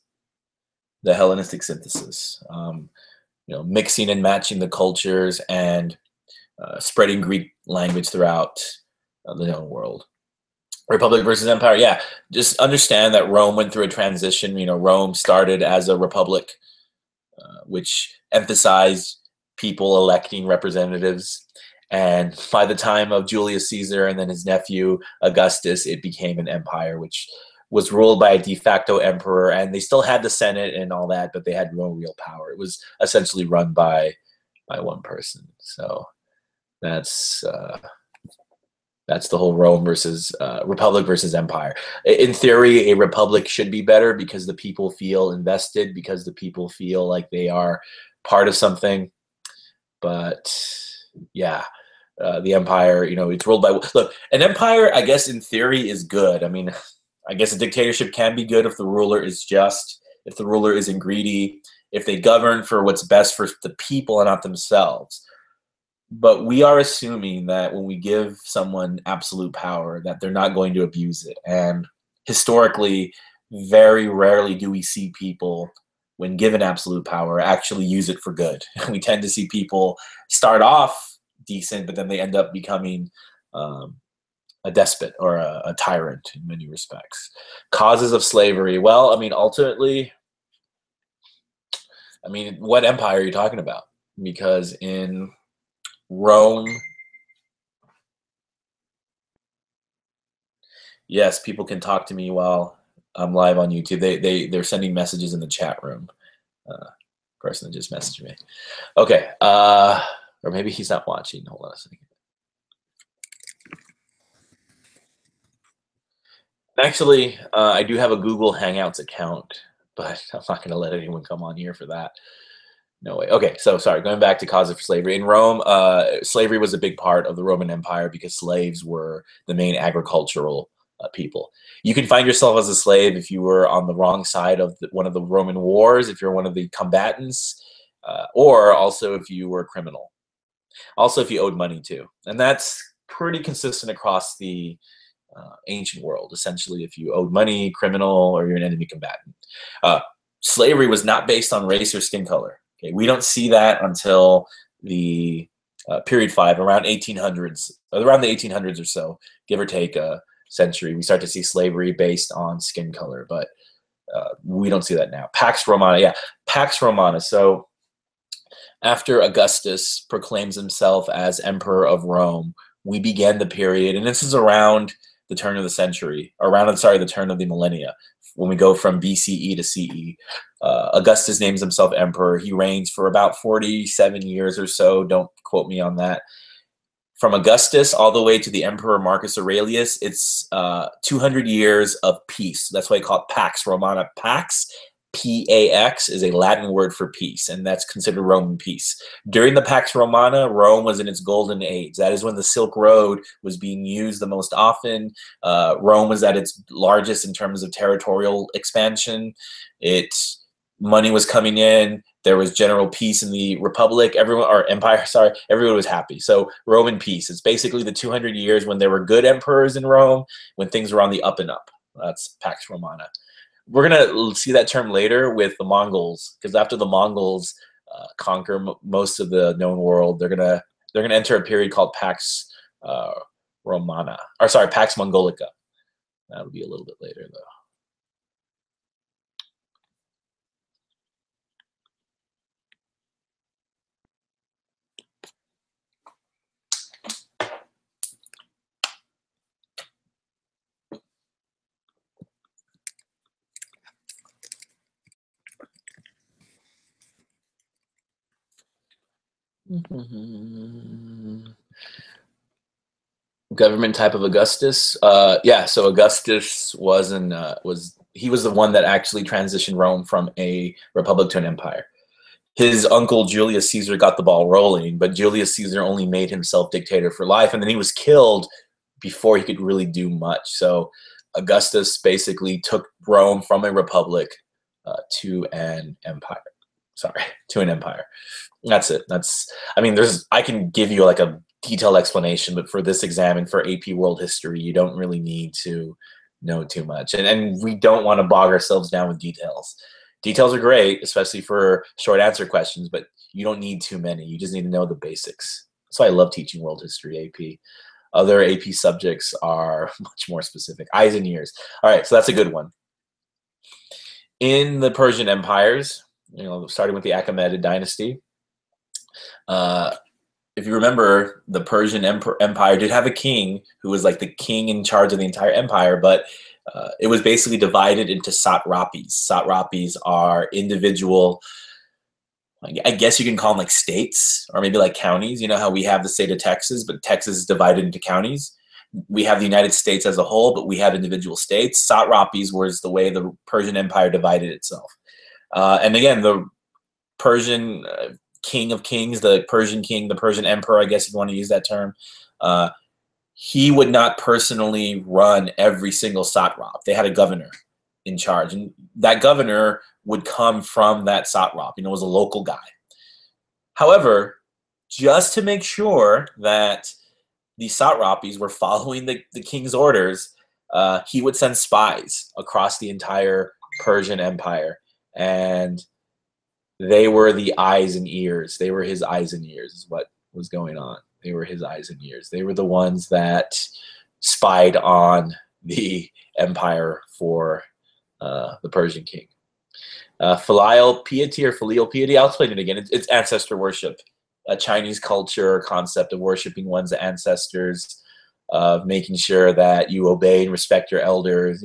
The Hellenistic synthesis. Mixing and matching the cultures and spreading Greek language throughout the known world. Republic versus empire. Yeah, just understand that Rome went through a transition. Rome started as a republic, which emphasized people electing representatives. And by the time of Julius Caesar and then his nephew Augustus, it became an empire, which was ruled by a de facto emperor. And they still had the Senate and all that, but they had no real power. It was essentially run by one person. So that's the whole Rome versus republic versus empire. In theory, a republic should be better because the people feel invested, because the people feel like they are part of something. But yeah, the empire, it's ruled by, look, an empire, I guess in theory is good. I mean, I guess a dictatorship can be good if the ruler is just, if the ruler isn't greedy, if they govern for what's best for the people and not themselves. But we are assuming that when we give someone absolute power, that they're not going to abuse it. And historically, very rarely do we see people, when given absolute power, actually use it for good. We tend to see people start off decent, but then they end up becoming a despot or a tyrant in many respects. Causes of slavery. Well, ultimately, what empire are you talking about? Because in Rome. Yes, people can talk to me while I'm live on YouTube. They're sending messages in the chat room. Person that just messaged me. Okay, or maybe he's not watching. Hold on a second. Actually, I do have a Google Hangouts account, but I'm not going to let anyone come on here for that. No way. Okay, so sorry, going back to causes for slavery. In Rome, slavery was a big part of the Roman Empire because slaves were the main agricultural people. You can find yourself as a slave if you were on the wrong side of one of the Roman wars, if you're one of the combatants, or also if you were a criminal. Also, if you owed money too. And that's pretty consistent across the ancient world. Essentially, if you owed money, criminal, or you're an enemy combatant. Slavery was not based on race or skin color. Okay, we don't see that until the period 5, around 1800s, around the 1800s or so, give or take a century. We start to see slavery based on skin color, but we don't see that now. Pax Romana, yeah, Pax Romana. So after Augustus proclaims himself as emperor of Rome, we began the period, and this is around the turn of the century, the turn of the millennia, when we go from BCE to CE. Augustus names himself emperor. He reigns for about 47 years or so. Don't quote me on that. From Augustus all the way to the Emperor Marcus Aurelius, it's 200 years of peace. That's why I call it Pax Romana. Pax, P-A-X, is a Latin word for peace, and that's considered Roman peace. During the Pax Romana, Rome was in its golden age. That is when the Silk Road was being used the most often. Rome was at its largest in terms of territorial expansion. Money was coming in. There was general peace in the republic. Everyone was happy. So Roman peace. It's basically the 200 years when there were good emperors in Rome, when things were on the up and up. That's Pax Romana. We're going to see that term later with the Mongols, because after the Mongols conquer most of the known world, they're going to enter a period called Pax Romana, or sorry, Pax Mongolica. That'll be a little bit later, though. Government type of Augustus. Yeah, so Augustus he was the one that actually transitioned Rome from a republic to an empire. His uncle Julius Caesar got the ball rolling, but Julius Caesar only made himself dictator for life, and then he was killed before he could really do much. So Augustus basically took Rome from a republic to an empire. Sorry, to an empire. That's it. I mean, I can give you like a detailed explanation, but for this exam and for AP World History, you don't really need to know too much. And we don't want to bog ourselves down with details. Details are great, especially for short answer questions, but you don't need too many. You just need to know the basics. That's why I love teaching World History AP. Other AP subjects are much more specific. Eyes and ears. All right, so that's a good one. In the Persian empires, starting with the Achaemenid dynasty, if you remember, the Persian Empire did have a king who was like the king in charge of the entire empire, but it was basically divided into satrapies. Satrapies are individual, I guess you can call them like states or maybe like counties. You know how we have the state of Texas, but Texas is divided into counties. We have the United States as a whole, but we have individual states. Satrapies was the way the Persian Empire divided itself. And again, the Persian king of kings, the Persian king, the Persian emperor, I guess if you want to use that term, he would not personally run every single satrap. They had a governor in charge, and that governor would come from that satrap. It was a local guy. However, just to make sure that the satrapies were following the king's orders, he would send spies across the entire Persian Empire, and they were the eyes and ears. They were his eyes and ears is what was going on. They were his eyes and ears. They were the ones that spied on the empire for the Persian king. Filial piety or filial piety, I'll explain it again. It's ancestor worship, a Chinese culture concept of worshiping one's ancestors, of making sure that you obey and respect your elders.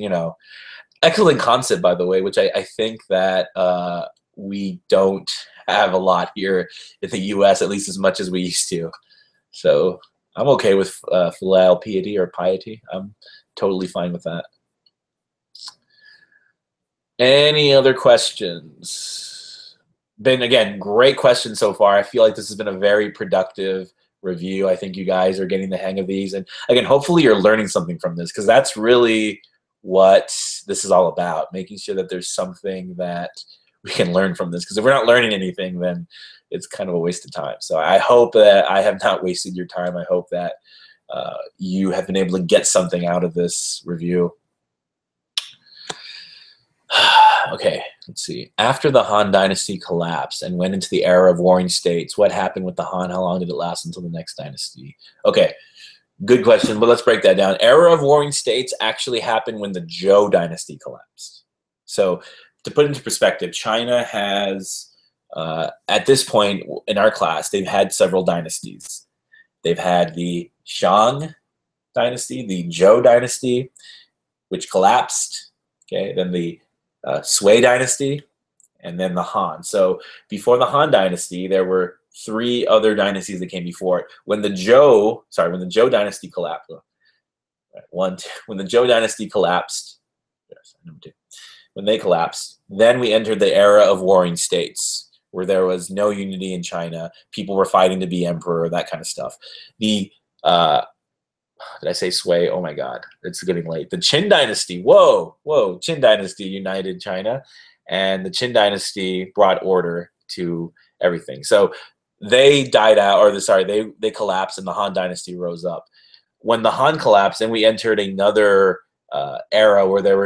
Excellent concept, by the way, which I think that we don't have a lot here in the U.S., at least as much as we used to. So I'm okay with filial piety or piety. I'm totally fine with that. Any other questions? Been, again, great questions so far. I feel like this has been a very productive review. I think you guys are getting the hang of these. And again, hopefully you're learning something from this, because that's really what this is all about, making sure that there's something that we can learn from this. Because if we're not learning anything, then it's kind of a waste of time. So I hope that I have not wasted your time. I hope that you have been able to get something out of this review. Okay, let's see. After the Han Dynasty collapsed and went into the era of warring states, what happened with the Han? How long did it last until the next dynasty? Okay, good question, but let's break that down. Era of warring states actually happened when the Zhou Dynasty collapsed. So to put into perspective, China has, at this point in our class, they've had several dynasties. They've had the Shang Dynasty, the Zhou Dynasty, which collapsed. Okay, then the Sui Dynasty, and then the Han. So before the Han Dynasty, there were 3 other dynasties that came before it. When the Zhou Dynasty collapsed, when the Zhou Dynasty collapsed, when they collapsed, then we entered the era of warring states, where there was no unity in China. People were fighting to be emperor, that kind of stuff. The did I say Sui? Oh my God, it's getting late. The Qin Dynasty, whoa, Qin Dynasty united China, and the Qin Dynasty brought order to everything. So they died out, or they collapsed, and the Han Dynasty rose up. When the Han collapsed, then we entered another era where there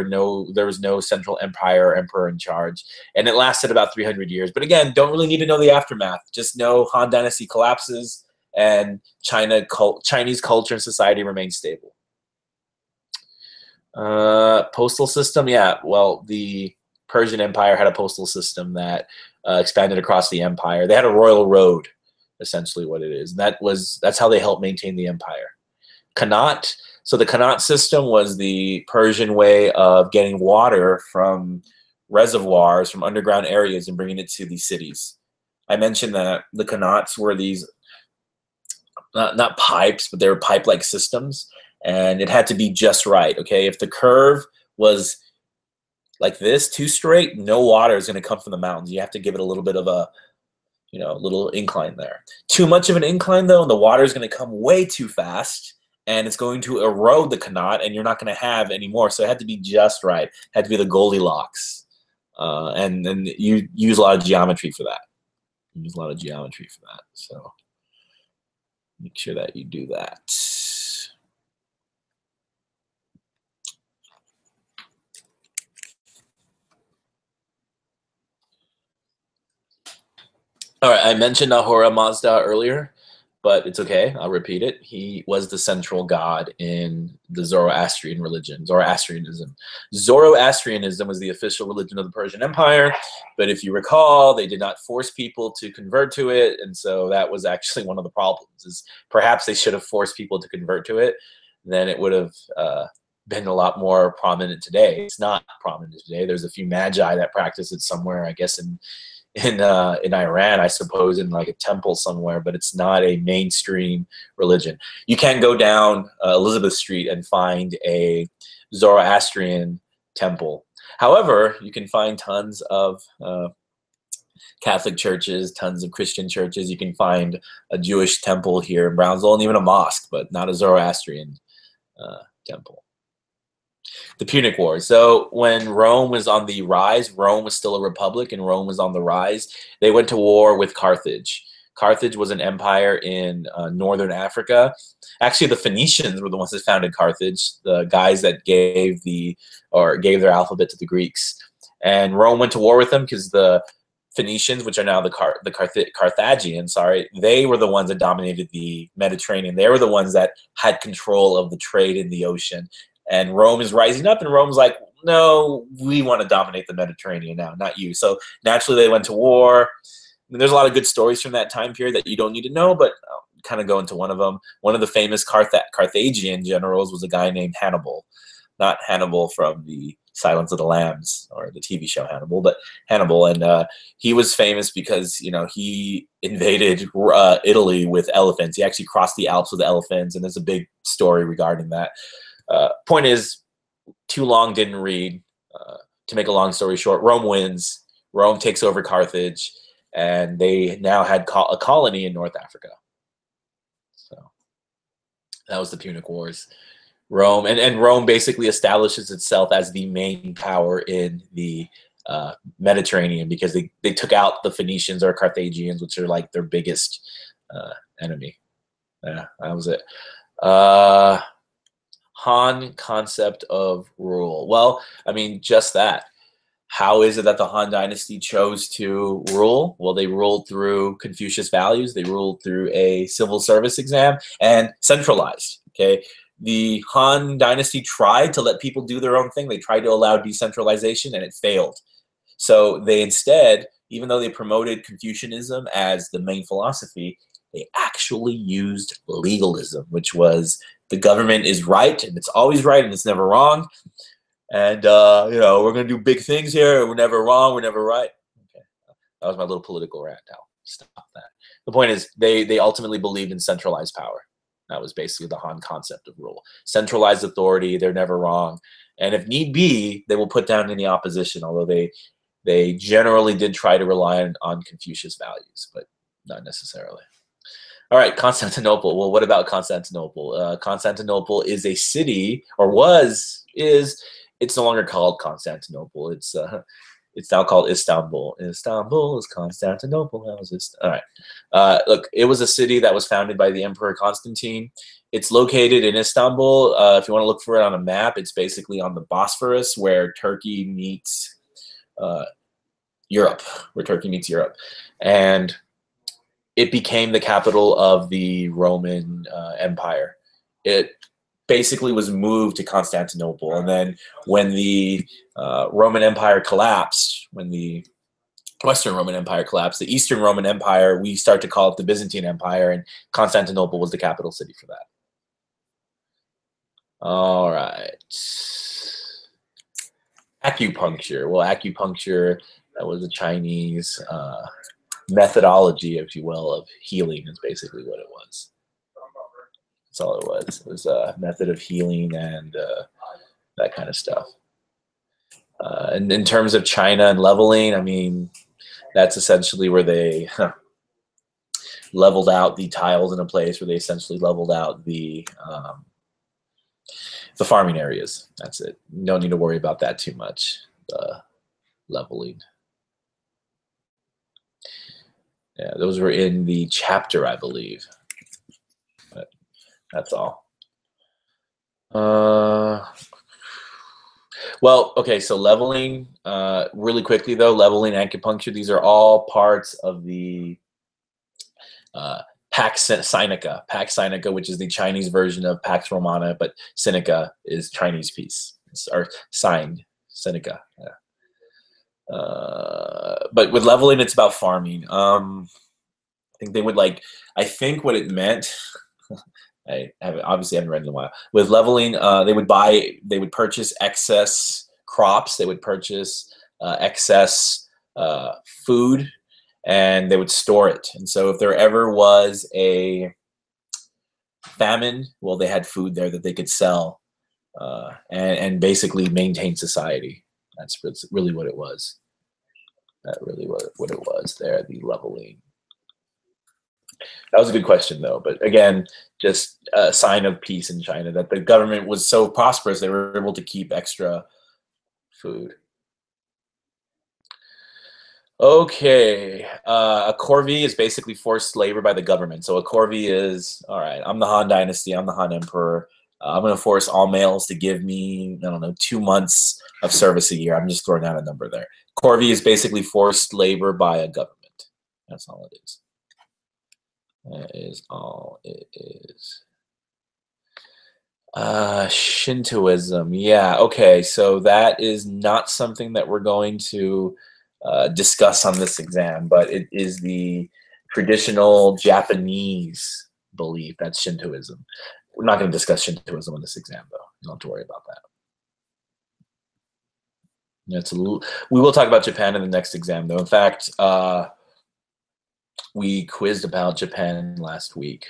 was no central empire or emperor in charge, and it lasted about 300 years. But again, don't really need to know the aftermath. Just know Han Dynasty collapses, and Chinese culture and society remains stable. Postal system, yeah. Well, the Persian Empire had a postal system that expanded across the empire. They had a royal road, essentially what it is. And that's how they helped maintain the empire. Qanat. So the Qanat system was the Persian way of getting water from reservoirs, from underground areas, and bringing it to these cities. I mentioned that the Qanats were these not pipes, but they were pipe-like systems, and it had to be just right. Okay, if the curve was like this, too straight, no water is going to come from the mountains. You have to give it a little bit of a little incline there. Too much of an incline though, and the water is going to come way too fast, and it's going to erode the Qanat, and you're not going to have any more. So it had to be just right. It had to be the Goldilocks, and then you use a lot of geometry for that. You use a lot of geometry for that. So make sure that you do that. All right, I mentioned Ahura Mazda earlier, but it's okay. I'll repeat it. He was the central god in the Zoroastrian religion, Zoroastrianism. Zoroastrianism was the official religion of the Persian Empire, but if you recall, they did not force people to convert to it, and so that was actually one of the problems. Is perhaps they should have forced people to convert to it, then it would have been a lot more prominent today. It's not prominent today. There's a few magi that practice it somewhere, I guess, in Iran, I suppose, in like a temple somewhere, but it's not a mainstream religion. You can't go down Elizabeth Street and find a Zoroastrian temple. However, you can find tons of Catholic churches, tons of Christian churches. You can find a Jewish temple here in Brownsville, and even a mosque, but not a Zoroastrian temple. The Punic Wars. So when Rome was on the rise, Rome was still a republic and Rome was on the rise, they went to war with Carthage. Carthage was an empire in northern Africa. Actually, the Phoenicians were the ones that founded Carthage, the guys that gave their alphabet to the Greeks. And Rome went to war with them because the Phoenicians, which are now the Carthaginians, they were the ones that dominated the Mediterranean. They were the ones that had control of the trade in the ocean. And Rome is rising up, and Rome's like, no, we want to dominate the Mediterranean now, not you. So naturally, they went to war. And there's a lot of good stories from that time period that you don't need to know, but I'll kind of go into one of them. One of the famous Carthaginian generals was a guy named Hannibal. Not Hannibal from the Silence of the Lambs or the TV show Hannibal, but Hannibal. And he was famous because, he invaded Italy with elephants. He actually crossed the Alps with elephants, and there's a big story regarding that. Point is, too long didn't read. To make a long story short, Rome wins. Rome takes over Carthage, and they now had a colony in North Africa. So that was the Punic Wars. Rome and Rome basically establishes itself as the main power in the Mediterranean because they took out the Phoenicians or Carthaginians, which are like their biggest enemy. Yeah, that was it. Han concept of rule. Well, I mean, just that. How is it that the Han Dynasty chose to rule? Well, they ruled through Confucius values. They ruled through a civil service exam and centralized. Okay, the Han Dynasty tried to let people do their own thing. They tried to allow decentralization, and it failed. So they instead, even though they promoted Confucianism as the main philosophy, they actually used legalism, which was the government is right, and it's always right, and it's never wrong. And, we're going to do big things here. We're never wrong. We're never right. Okay. That was my little political rant. I'll stop that. The point is they ultimately believed in centralized power. That was basically the Han concept of rule. Centralized authority. They're never wrong. And if need be, they will put down any opposition, although they generally did try to rely on Confucius values, but not necessarily. All right, Constantinople. Well, what about Constantinople? Constantinople is a city, it's no longer called Constantinople. It's now called Istanbul. Istanbul is Constantinople. All right. Look, it was a city that was founded by the Emperor Constantine. It's located in Istanbul. If you want to look for it on a map, it's basically on the Bosphorus where Turkey meets Europe, And it became the capital of the Roman Empire. It basically was moved to Constantinople. And then when the Roman Empire collapsed, when the Western Roman Empire collapsed, the Eastern Roman Empire, we start to call it the Byzantine Empire, and Constantinople was the capital city for that. All right. Acupuncture. Well, acupuncture, that was a Chinese methodology, if you will, of healing is basically what it was. That's all it was. It was a method of healing and that kind of stuff. And in terms of China and leveling, I mean, that's essentially where they leveled out the tiles in a place where they essentially leveled out the farming areas. That's it. You don't need to worry about that too much. Leveling. Yeah, those were in the chapter, I believe. But that's all. Well, okay, so leveling, really quickly though, leveling, acupuncture, these are all parts of the Pax Sinica. Pax Sinica, which is the Chinese version of Pax Romana, but Sinica is Chinese peace, or signed Sinica. Yeah. But with leveling, it's about farming. I think they would like, I think what it meant, I obviously haven't read in a while. With leveling, they would purchase excess crops, they would purchase excess food, and they would store it. And so if there ever was a famine, well, they had food there that they could sell and basically maintain society. That's really what it was. That really what it was there, the leveling. That was a good question, though. But again, just a sign of peace in China, that the government was so prosperous, they were able to keep extra food. Okay, a corvée is basically forced labor by the government. So a corvée is, all right, I'm the Han Dynasty, I'm the Han Emperor. I'm going to force all males to give me, I don't know, 2 months of service a year. I'm just throwing out a number there. Corvée is basically forced labor by a government. That's all it is. That is all it is. Shintoism. Yeah, okay. So that is not something that we're going to discuss on this exam, but it is the traditional Japanese belief. That's Shintoism. We're not going to discuss Shintoism on this exam, though. You don't have to worry about that. We will talk about Japan in the next exam, though. In fact, we quizzed about Japan last week.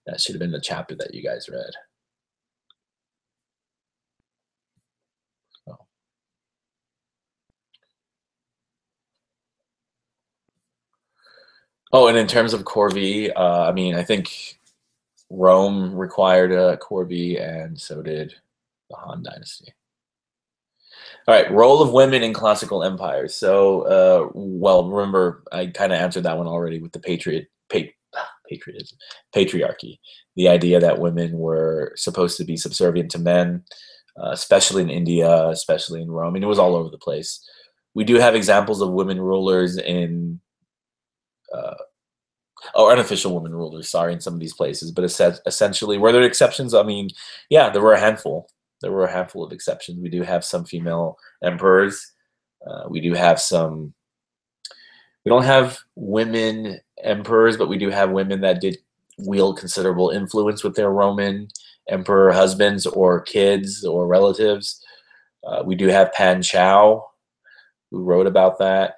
That should have been the chapter that you guys read. So. Oh, and in terms of corvée, I mean, I think Rome required a corvée, and so did the Han Dynasty. All right, role of women in classical empires. So, well, remember, I kind of answered that one already with the patriarchy, the idea that women were supposed to be subservient to men, especially in India, especially in Rome. I mean, it was all over the place. We do have examples of women rulers in, unofficial women rulers, sorry, in some of these places, but essentially, were there exceptions? I mean, yeah, there were a handful. There were a handful of exceptions. We do have some female emperors. We do have some. We don't have women emperors, but we do have women that did wield considerable influence with their Roman emperor husbands or kids or relatives. We do have Pan Chao, who wrote about that.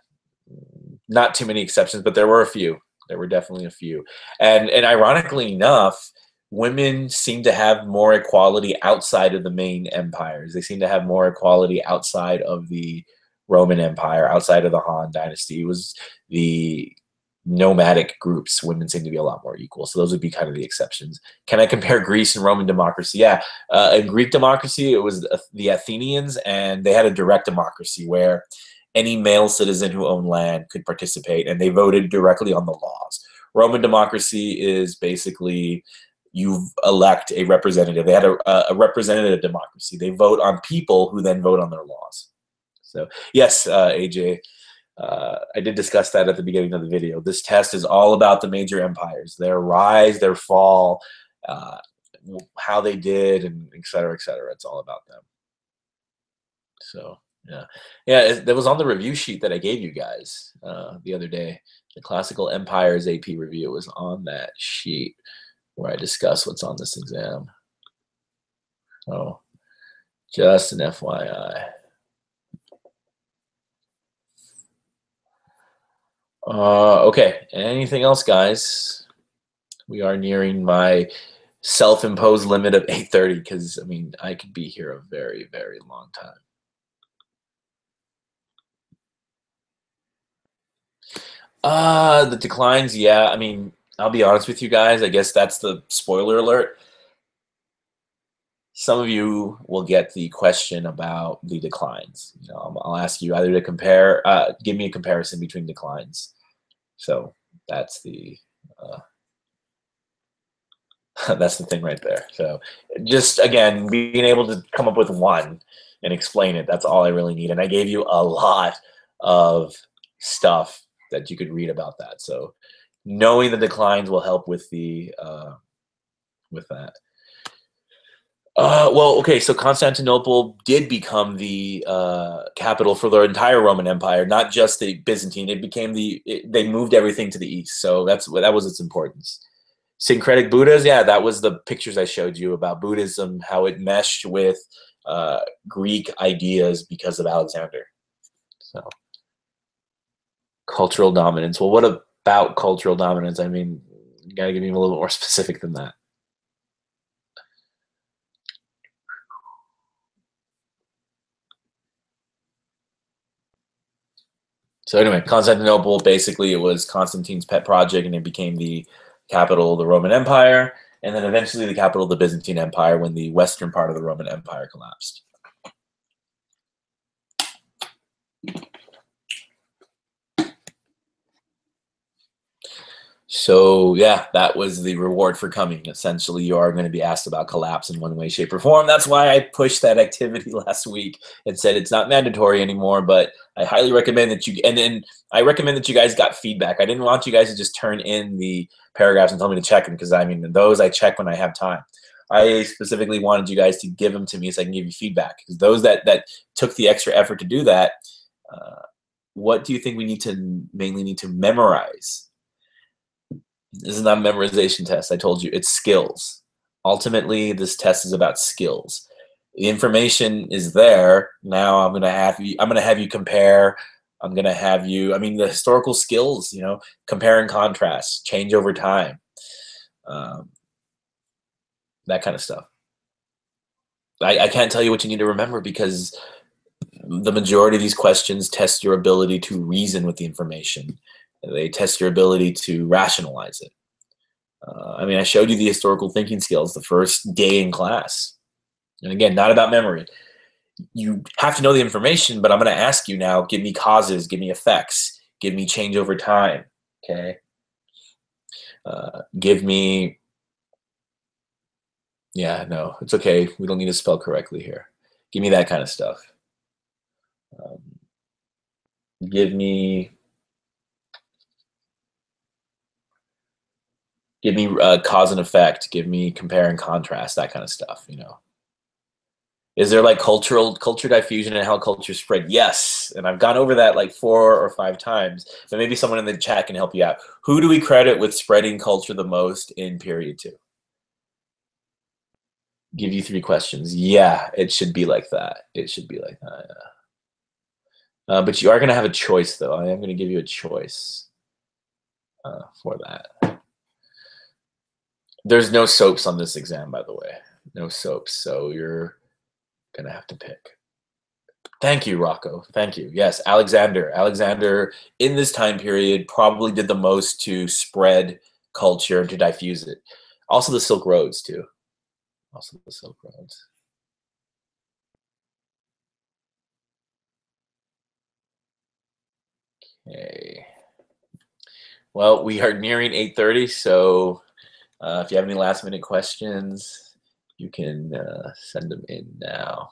Not too many exceptions, but there were a few. There were definitely a few. And ironically enough, women seem to have more equality outside of the main empires. They seem to have more equality outside of the Roman Empire, outside of the Han Dynasty. It was the nomadic groups. Women seem to be a lot more equal. So those would be kind of the exceptions. Can I compare Greece and Roman democracy? Yeah. In Greek democracy, it was the Athenians, and they had a direct democracy where any male citizen who owned land could participate, and they voted directly on the laws. Roman democracy is basically you elect a representative. They had a representative democracy. They vote on people who then vote on their laws. So yes, AJ, I did discuss that at the beginning of the video. This test is all about the major empires, their rise, their fall, how they did, and et cetera, et cetera. It's all about them. So yeah, that was on the review sheet that I gave you guys the other day. The Classical Empires AP review was on that sheet where I discuss what's on this exam. Oh, just an FYI. Okay, anything else, guys? We are nearing my self-imposed limit of 8:30 because I mean I could be here a very, very long time. The declines, yeah. I mean, I'll be honest with you guys. I guess that's the spoiler alert. Some of you will get the question about the declines. You know, I'll ask you either to compare, give me a comparison between declines. So that's the uh, that's the thing right there. So just again, being able to come up with one and explain it, that's all I really need. And I gave you a lot of stuff that you could read about that. So knowing the declines will help with the with that. Well, okay, so Constantinople did become the capital for the entire Roman Empire, not just the Byzantine. It became they moved everything to the east, so that was its importance. Syncretic Buddhas, yeah, that was the pictures I showed you about Buddhism, how it meshed with Greek ideas because of Alexander. So, cultural dominance. Well, what about cultural dominance? I mean, you gotta give me a little bit more specific than that. So anyway, Constantinople, basically it was Constantine's pet project and it became the capital of the Roman Empire and then eventually the capital of the Byzantine Empire when the western part of the Roman Empire collapsed. So yeah, that was the reward for coming. Essentially, you are going to be asked about collapse in one way, shape, or form. That's why I pushed that activity last week and said it's not mandatory anymore, but I highly recommend that you, and then I recommend that you guys got feedback. I didn't want you guys to just turn in the paragraphs and tell me to check them because I mean, those I check when I have time. I specifically wanted you guys to give them to me so I can give you feedback because those that took the extra effort to do that, what do you think we mainly need to memorize? This is not a memorization test. I told you it's skills. Ultimately, this test is about skills. The information is there. Now I'm gonna have you compare. I'm gonna have you. I mean, the historical skills. You know, compare and contrast, change over time, that kind of stuff. I can't tell you what you need to remember because the majority of these questions test your ability to reason with the information. They test your ability to rationalize it. I mean, I showed you the historical thinking skills the first day in class. And again, not about memory. You have to know the information, but I'm going to ask you now, give me causes, give me effects, give me change over time, okay? Give me, yeah, no, it's okay. We don't need to spell correctly here. Give me that kind of stuff. Give me cause and effect, give me compare and contrast, that kind of stuff, you know. Is there like culture diffusion and how culture spread? Yes, and I've gone over that like 4 or 5 times, but maybe someone in the chat can help you out. Who do we credit with spreading culture the most in period 2? Give you 3 questions. Yeah, it should be like that. It should be like that, yeah. But you are going to have a choice, though. I am going to give you a choice for that. There's no soaps on this exam, by the way. No soaps, so you're going to have to pick. Thank you, Rocco. Thank you. Yes, Alexander. Alexander, in this time period, probably did the most to spread culture and to diffuse it. Also the Silk Roads, too. Also the Silk Roads. Okay. Well, we are nearing 8:30, so if you have any last-minute questions, you can send them in now.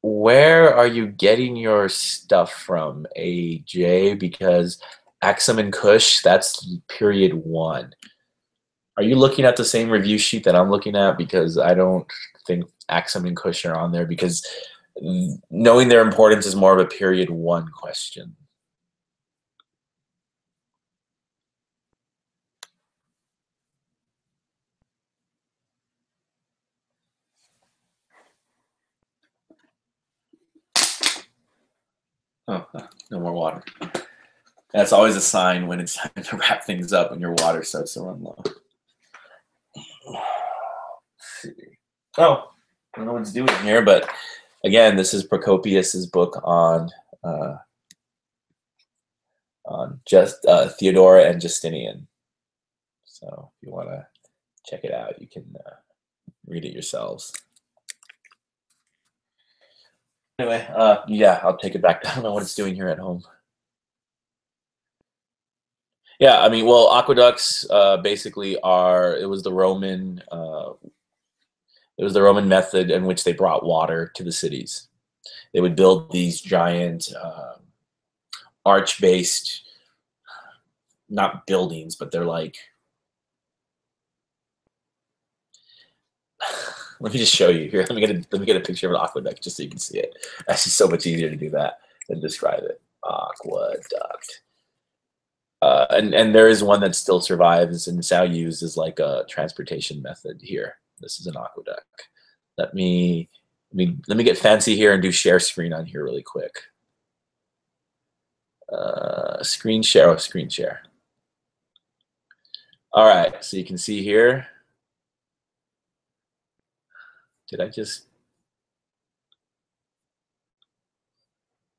Where are you getting your stuff from, AJ? Because Axum and Kush, that's period 1. Are you looking at the same review sheet that I'm looking at? Because I don't think Axum and Kush are on there because knowing their importance is more of a period 1 question. Oh, no more water. That's always a sign when it's time to wrap things up when your water starts to run low. see. Oh, I don't know what it's doing here, but again, this is Procopius's book on just Theodora and Justinian. So if you want to check it out, you can read it yourselves. Anyway, yeah, I'll take it back. I don't know what it's doing here at home. Yeah, I mean, well, aqueducts basically it was the Roman method in which they brought water to the cities. They would build these giant arch-based, not buildings, but they're like, let me just show you here. Let me get a picture of an aqueduct just so you can see it. That's just so much easier to do that than describe it. Aqueduct. And there is one that still survives and is now used as like a transportation method here. This is an aqueduct. Let me get fancy here and do share screen on here really quick. Screen share. Oh, screen share. All right, so you can see here. Did I just?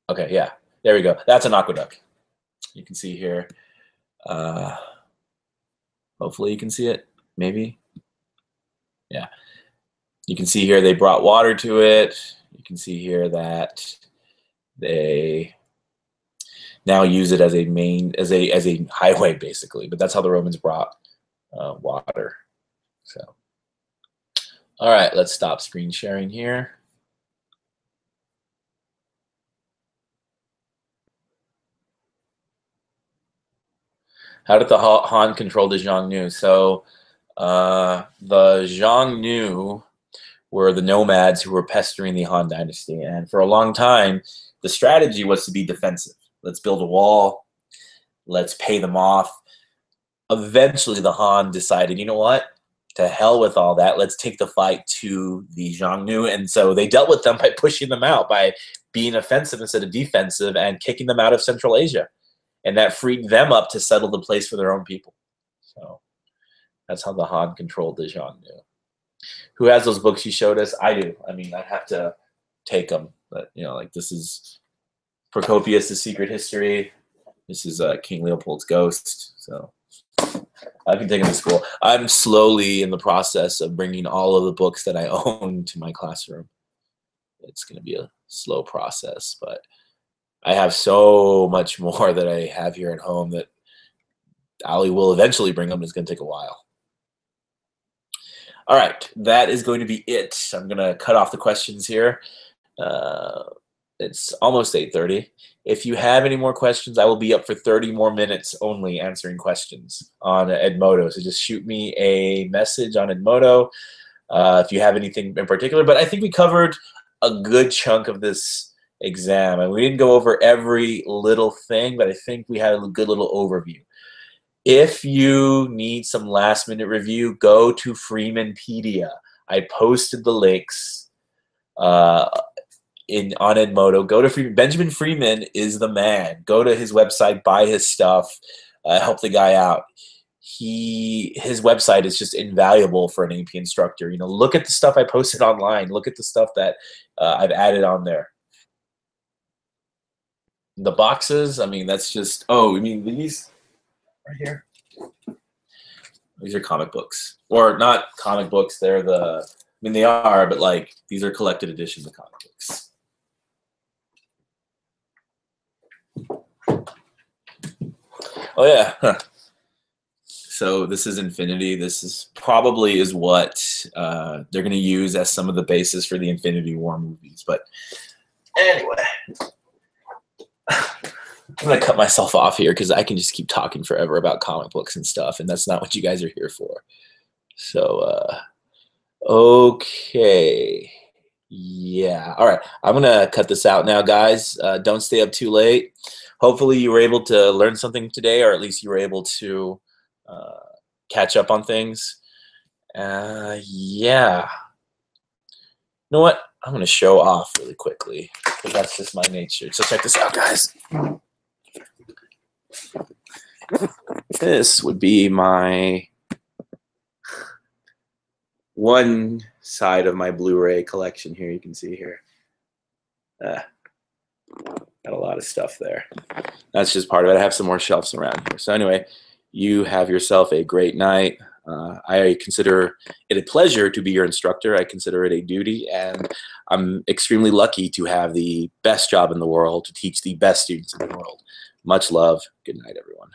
Okay, yeah, there we go. That's an aqueduct. You can see here. Hopefully you can see it, maybe. Yeah. You can see here they brought water to it. You can see here that they now use it as a highway basically, but that's how the Romans brought water. So, all right, let's stop screen sharing here. How did the Han control the Xiongnu? So the Xiongnu were the nomads who were pestering the Han dynasty, and for a long time, the strategy was to be defensive. Let's build a wall. Let's pay them off. Eventually, the Han decided, you know what? To hell with all that. Let's take the fight to the Xiongnu. And so they dealt with them by pushing them out, by being offensive instead of defensive and kicking them out of Central Asia. And that freed them up to settle the place for their own people. So that's how the Han controlled the Xiongnu. Who has those books you showed us? I do. I mean, I'd have to take them. But, you know, like this is Procopius' Secret History. This is King Leopold's Ghost. So I can take them to school. I'm slowly in the process of bringing all of the books that I own to my classroom. It's going to be a slow process, but I have so much more that I have here at home that Ali will eventually bring them. It's going to take a while. All right, that is going to be it. I'm going to cut off the questions here. It's almost 8:30. If you have any more questions, I will be up for 30 more minutes only answering questions on Edmodo. So just shoot me a message on Edmodo if you have anything in particular. But I think we covered a good chunk of this exam. And we didn't go over every little thing, but I think we had a good little overview. If you need some last-minute review, go to Freemanpedia. I posted the links on Edmodo. Go to Freeman. Benjamin Freeman is the man. Go to his website, buy his stuff, help the guy out. His website is just invaluable for an AP instructor. You know, look at the stuff I posted online. Look at the stuff that I've added on there. The boxes, I mean, that's just, oh, I mean, these right here. These are comic books. Or not comic books, they're the, I mean, they are, but like, these are collected editions of comic books. Oh, yeah. Huh. So this is Infinity. This is probably is what they're going to use as some of the basis for the Infinity War movies. But anyway, I'm going to cut myself off here because I can just keep talking forever about comic books and stuff, and that's not what you guys are here for. So, okay. Yeah. All right. I'm going to cut this out now, guys. Don't stay up too late. Hopefully you were able to learn something today, or at least you were able to catch up on things. Yeah. You know what? I'm going to show off really quickly because that's just my nature. So check this out, guys. This would be my one side of my Blu-ray collection here. You can see here. Got a lot of stuff there. That's just part of it. I have some more shelves around here. So anyway, you have yourself a great night. I consider it a pleasure to be your instructor. I consider it a duty, and I'm extremely lucky to have the best job in the world, to teach the best students in the world. Much love. Good night, everyone.